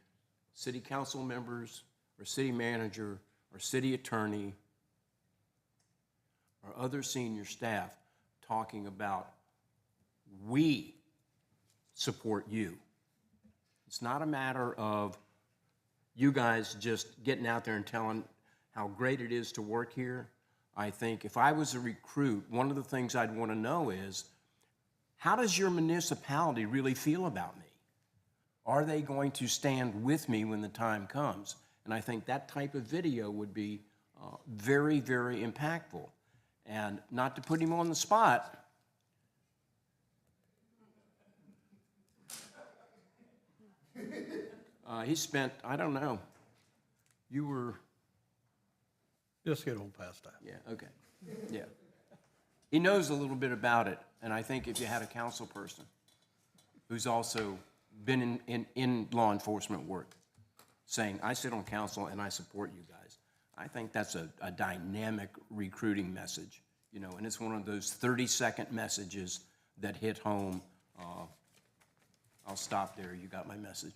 city council members or city manager or city attorney or other senior staff talking about, we support you. It's not a matter of you guys just getting out there and telling how great it is to work here. I think if I was a recruit, one of the things I'd want to know is, how does your municipality really feel about me? Are they going to stand with me when the time comes? And I think that type of video would be very, very impactful. And not to put him on the spot, he spent, I don't know, you were... Just get on past that. Yeah, okay, yeah. He knows a little bit about it, and I think if you had a council person who's also been in law enforcement work, saying, I sit on council and I support you guys, I think that's a dynamic recruiting message, and it's one of those 30-second messages that hit home. I'll stop there, you got my message.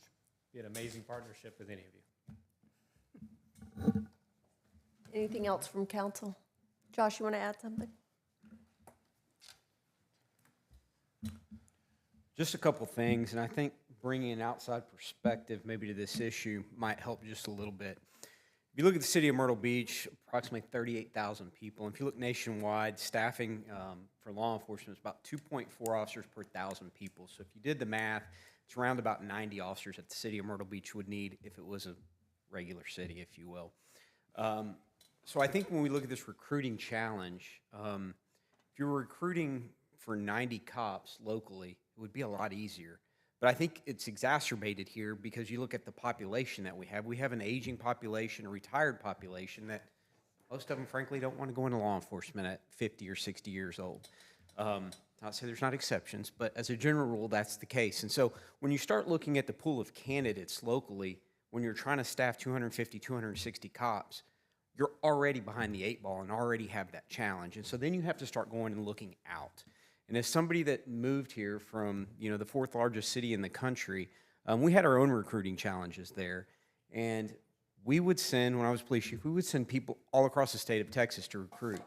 Be an amazing partnership with any of you. Anything else from council? Josh, you want to add something? Just a couple things, and I think bringing an outside perspective maybe to this issue might help just a little bit. If you look at the city of Myrtle Beach, approximately 38,000 people. And if you look nationwide, staffing for law enforcement is about 2.4 officers per 1,000 people. So if you did the math, it's around about 90 officers that the city of Myrtle Beach would need if it was a regular city, if you will. So I think when we look at this recruiting challenge, if you're recruiting for 90 cops locally, it would be a lot easier. But I think it's exacerbated here because you look at the population that we have. We have an aging population, a retired population that most of them, frankly, don't want to go into law enforcement at 50 or 60 years old. Not to say there's not exceptions, but as a general rule, that's the case. And so when you start looking at the pool of candidates locally, when you're trying to staff 250, 260 cops, you're already behind the 8 ball and already have that challenge. And so then you have to start going and looking out. And as somebody that moved here from, the 4th largest city in the country, we had our own recruiting challenges there. And we would send, when I was police chief, we would send people all across the state of Texas to recruit.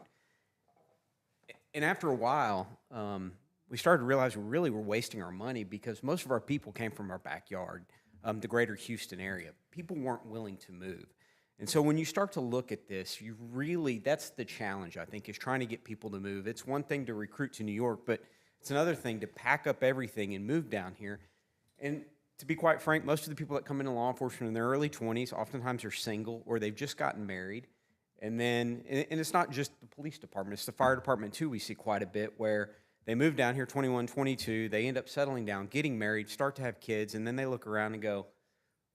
And after a while, we started to realize we really were wasting our money because most of our people came from our backyard, the greater Houston area. People weren't willing to move. And so when you start to look at this, that's the challenge, I think, is trying to get people to move. It's one thing to recruit to New York, but it's another thing to pack up everything and move down here. And to be quite frank, most of the people that come into law enforcement in their early 20s, oftentimes are single or they've just gotten married. And it's not just the police department, it's the fire department too, we see quite a bit where they move down here 21, 22, they end up settling down, getting married, start to have kids, and then they look around and go,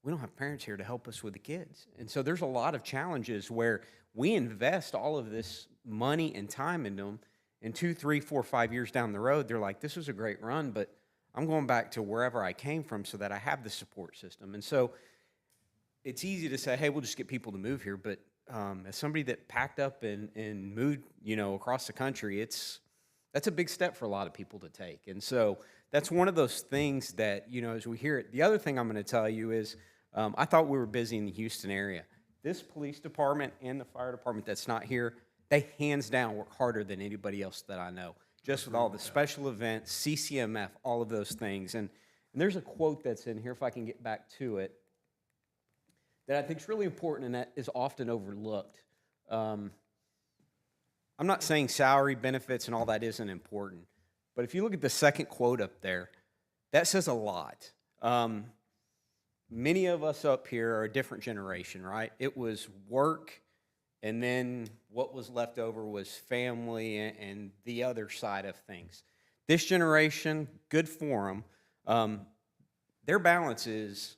we don't have parents here to help us with the kids. And so there's a lot of challenges where we invest all of this money and time into them, and 2, 3, 4, 5 years down the road, they're like, this was a great run, but I'm going back to wherever I came from so that I have the support system. And so it's easy to say, hey, we'll just get people to move here, but as somebody that packed up and moved, across the country, that's a big step for a lot of people to take. And so that's one of those things that, as we hear it, the other thing I'm going to tell you is I thought we were busy in the Houston area. This police department and the fire department that's not here, they hands down work harder than anybody else that I know, just with all the special events, CCMF, all of those things. And there's a quote that's in here, if I can get back to it, that I think is really important and that is often overlooked. I'm not saying salary, benefits, and all that isn't important, but if you look at the second quote up there, that says a lot. Many of us up here are a different generation, right? It was work, and then what was left over was family and the other side of things. This generation, good for them, their balance is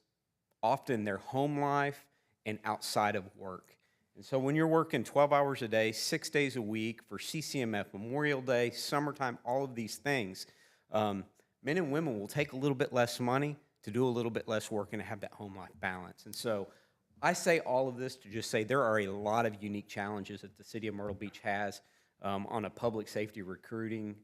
often their home life and outside of work. And so when you're working 12 hours a day, 6 days a week for CCMF, Memorial Day, summertime, all of these things, men and women will take a little bit less money to do a little bit less work and to have that home life balance. And so I say all of this to just say there are a lot of unique challenges that the city of Myrtle Beach has on a public safety recruiting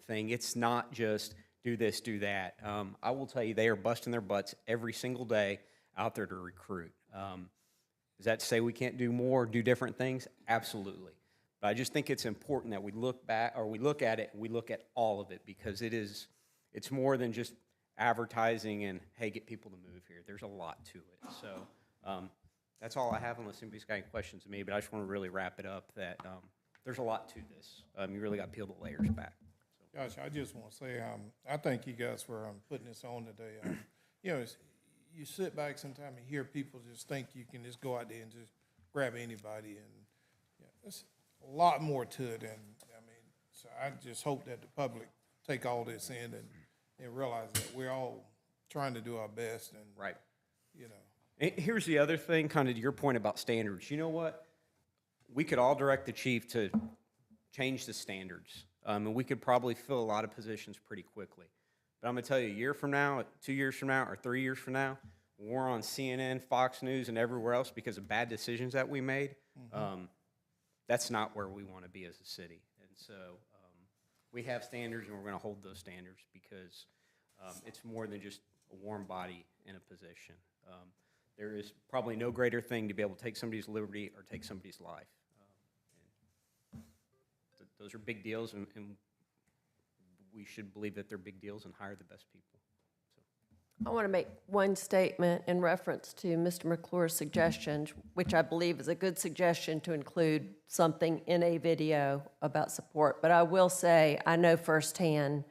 thing. It's not just do this, do that. I will tell you, they are busting their butts every single day out there to recruit. Does that say we can't do more, do different things? Absolutely. But I just think it's important that we look back, or we look at it, and we look at all of it, because it's more than just advertising and, hey, get people to move here. There's a lot to it. So that's all I have, unless anybody's got any questions of me, but I just want to really wrap it up that there's a lot to this. You really got to peel the layers back. So. Gosh, I just want to say, I thank you guys for putting this on today. You sit back sometimes and hear people just think you can just go out there and just grab anybody, and there's a lot more to it. And so I just hope that the public take all this in and realize that we're all trying to do our best. And right, And here's the other thing, kind of to your point about standards. You know what? We could all direct the chief to change the standards, and we could probably fill a lot of positions pretty quickly. But I'm going to tell you, a year from now, 2 years from now, or 3 years from now, when we're on CNN, Fox News, and everywhere else because of bad decisions that we made, that's not where we want to be as a city. And so we have standards, and we're going to hold those standards because it's more than just a warm body in a position. There is probably no greater thing to be able to take somebody's liberty or take somebody's life. Those are big deals, and we should believe that they're big deals and hire the best people. I want to make one statement in reference to Mr. McClure's suggestion, which I believe is a good suggestion to include something in a video about support. But I will say, I know firsthand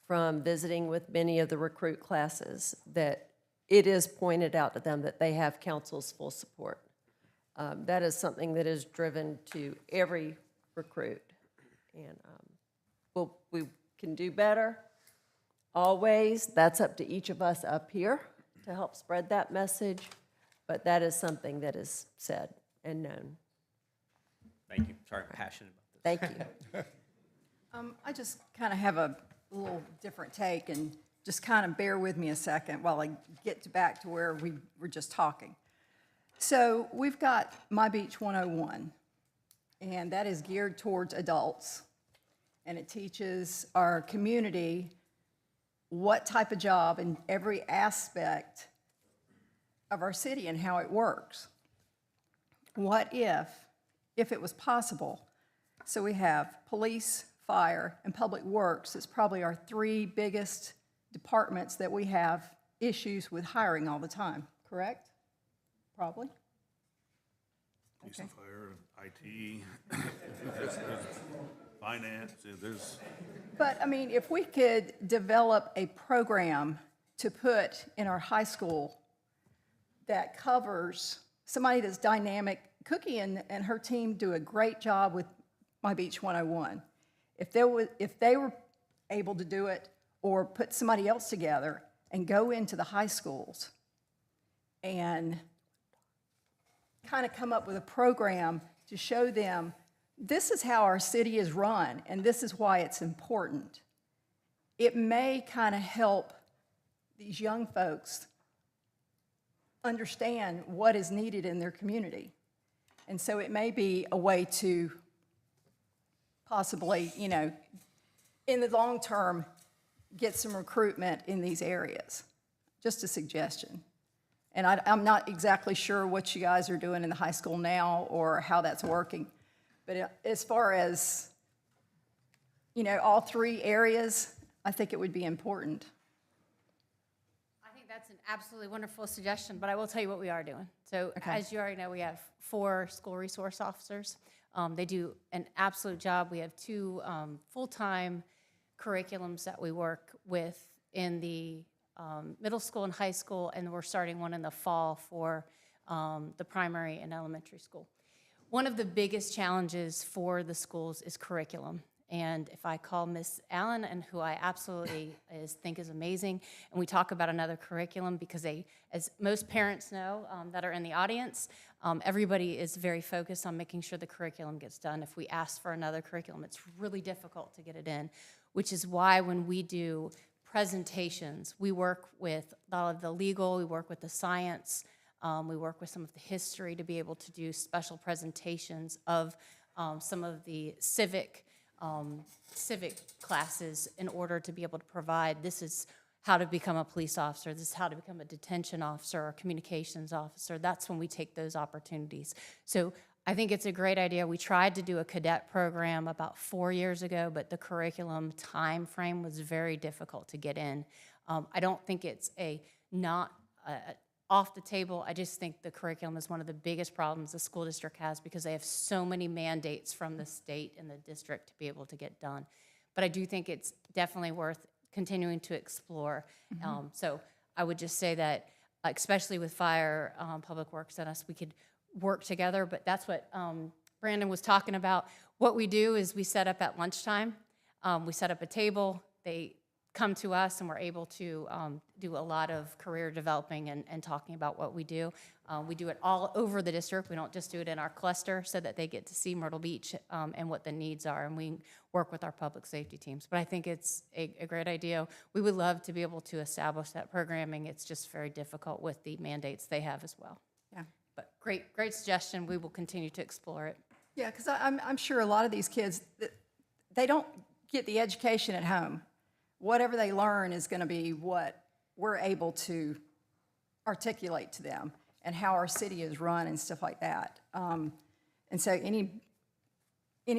from visiting with many of the recruit classes that it is pointed out to them that they have council's full support. That is something that is driven to every recruit. And we can do better. Always, that's up to each of us up here to help spread that message, but that is something that is said and known. Thank you. Sorry, I'm passionate about this. Thank you. I just kind of have a little different take, and just kind of bear with me a second while I get back to where we were just talking. So we've got My Beach 101, and that is geared towards adults, and it teaches our community what type of job in every aspect of our city and how it works. What if it was possible? So we have police, fire, and public works. It's probably our three biggest departments that we have issues with hiring all the time, correct? Probably? Police and fire, IT, finance, there's... But, I mean, if we could develop a program to put in our high school that covers somebody that's dynamic. Cookie and her team do a great job with My Beach 101. If they were able to do it, or put somebody else together and go into the high schools and kind of come up with a program to show them this is how our city is run and this is why it's important. It may kind of help these young folks understand what is needed in their community. And so it may be a way to possibly, you know, in the long term, get some recruitment in these areas. Just a suggestion. And I'm not exactly sure what you guys are doing in the high school now or how that's working. But as far as, you know, all three areas, I think it would be important. I think that's an absolutely wonderful suggestion, but I will tell you what we are doing. So as you already know, we have 4 school resource officers. They do an absolute job. We have 2 full-time curriculums that we work with in the middle school and high school, and we're starting one in the fall for the primary and elementary school. One of the biggest challenges for the schools is curriculum. And if I call Miss Allen, and who I absolutely think is amazing, and we talk about another curriculum, because as most parents know that are in the audience, everybody is very focused on making sure the curriculum gets done. If we ask for another curriculum, it's really difficult to get it in, which is why when we do presentations, we work with all of the legal, we work with the science, we work with some of the history to be able to do special presentations of some of the civic classes in order to be able to provide, this is how to become a police officer, this is how to become a detention officer or communications officer. That's when we take those opportunities. So I think it's a great idea. We tried to do a cadet program about 4 years ago, but the curriculum time frame was very difficult to get in. I don't think it's not off the table. I just think the curriculum is one of the biggest problems the school district has, because they have so many mandates from the state and the district to be able to get done. But I do think it's definitely worth continuing to explore. So I would just say that, especially with fire, public works, and us, we could work together, but that's what Brandon was talking about. What we do is we set up at lunchtime. We set up a table. They come to us, and we're able to do a lot of career developing and talking about what we do. We do it all over the district. We don't just do it in our cluster, so that they get to see Myrtle Beach and what the needs are, and we work with our public safety teams. But I think it's a great idea. We would love to be able to establish that programming. It's just very difficult with the mandates they have as well. Yeah. But great suggestion. We will continue to explore it. Yeah, because I'm sure a lot of these kids, they don't get the education at home. Whatever they learn is going to be what we're able to articulate to them, and how our city is run and stuff like that. And so any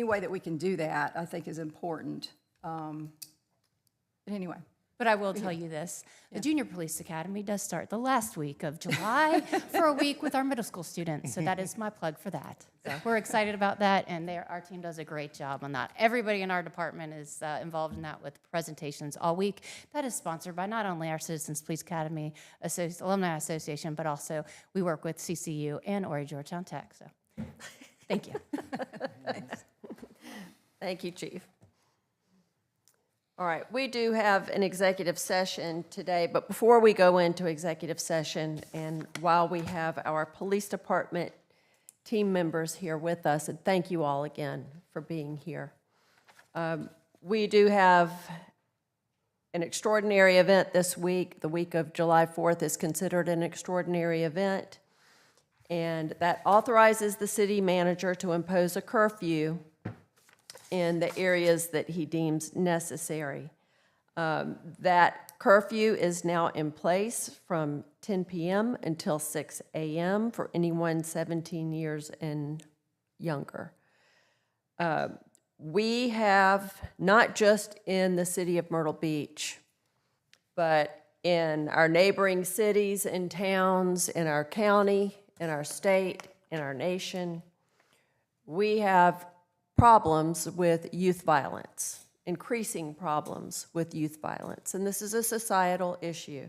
way that we can do that, I think, is important. But anyway. But I will tell you this, the Junior Police Academy does start the last week of July for a week with our middle school students. So that is my plug for that. So we're excited about that, and our team does a great job on that. Everybody in our department is involved in that with presentations all week. That is sponsored by not only our Citizens Police Academy Alumni Association, but also we work with CCU and Horry Georgetown Tech. So thank you. Thank you, Chief. All right, we do have an executive session today, but before we go into executive session, and while we have our police department team members here with us, and thank you all again for being here, we do have an extraordinary event this week. The week of July 4th is considered an extraordinary event, and that authorizes the city manager to impose a curfew in the areas that he deems necessary. That curfew is now in place from 10 p.m. until 6 a.m. for anyone 17 years and younger. We have, not just in the city of Myrtle Beach, but in our neighboring cities and towns, in our county, in our state, in our nation, we have problems with youth violence, increasing problems with youth violence, and this is a societal issue.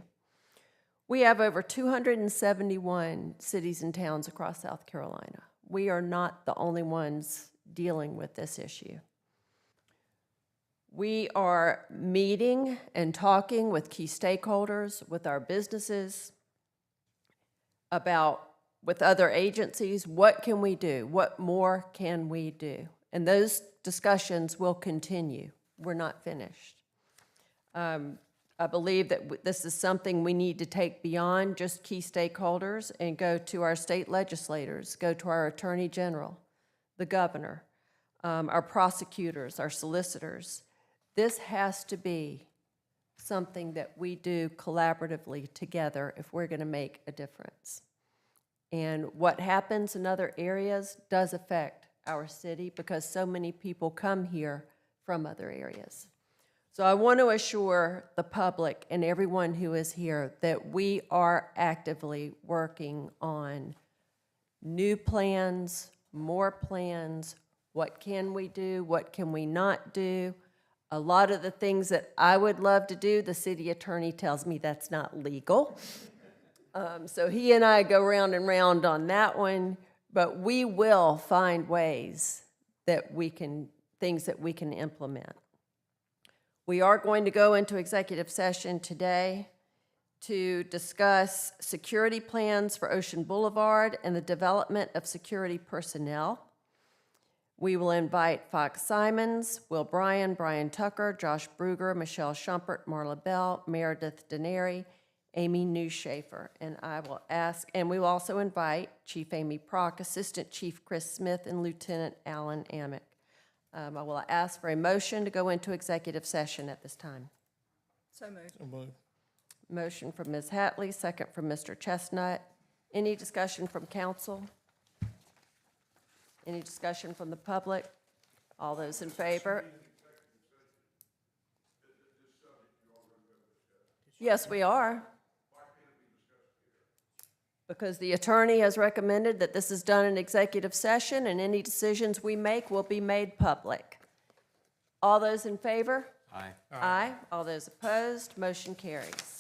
We have over 271 cities and towns across South Carolina. We are not the only ones dealing with this issue. We are meeting and talking with key stakeholders, with our businesses, with other agencies, what can we do? What more can we do? And those discussions will continue. We're not finished. I believe that this is something we need to take beyond just key stakeholders and go to our state legislators, go to our attorney general, the governor, our prosecutors, our solicitors. This has to be something that we do collaboratively together if we're going to make a difference. And what happens in other areas does affect our city because so many people come here from other areas. So I want to assure the public and everyone who is here that we are actively working on new plans, more plans, what can we do, what can we not do. A lot of the things that I would love to do, the city attorney tells me that's not legal. So he and I go round and round on that one, but we will find ways that things that we can implement. We are going to go into executive session today to discuss security plans for Ocean Boulevard and the development of security personnel. We will invite Fox Simons, Will Bryan, Brian Tucker, Josh Bruger, Michelle Schumpert, Marla Bell, Meredith Denary, Amy Newshafer. And we will also invite Chief Amy Prock, Assistant Chief Chris Smith, and Lieutenant Alan Amick. I will ask for a motion to go into executive session at this time. So moved. So moved. Motion from Ms. Hatley, second from Mr. Chestnut. Any discussion from council? Any discussion from the public? All those in favor? Yes, we are. Because the attorney has recommended that this is done in executive session and any decisions we make will be made public. All those in favor? Aye. Aye. All those opposed? Motion carries.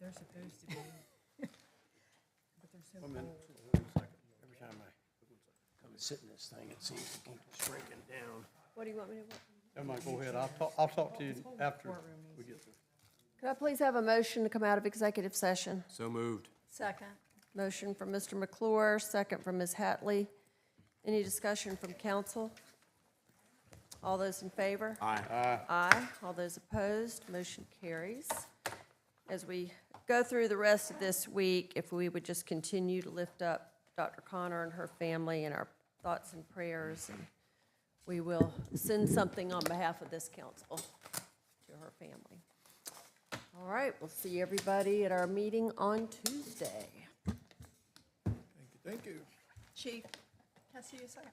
They're supposed to be. But they're so One minute, old. one second. Every time I come and sit in this thing, it seems to keep shrinking down. What do you want me to do? Never mind, go ahead. I'll talk to you after we get through. Could I please have a motion to come out of executive session? So moved. Second. Motion from Mr. McClure, second from Ms. Hatley. Any discussion from council? All those in favor? Aye. Aye. All those opposed, motion carries. As we go through the rest of this week, if we would just continue to lift up Dr. Connor and her family in our thoughts and prayers, and we will send something on behalf of this council to her family. All right, we'll see everybody at our meeting on Tuesday. Thank you. Chief, can I see you a second?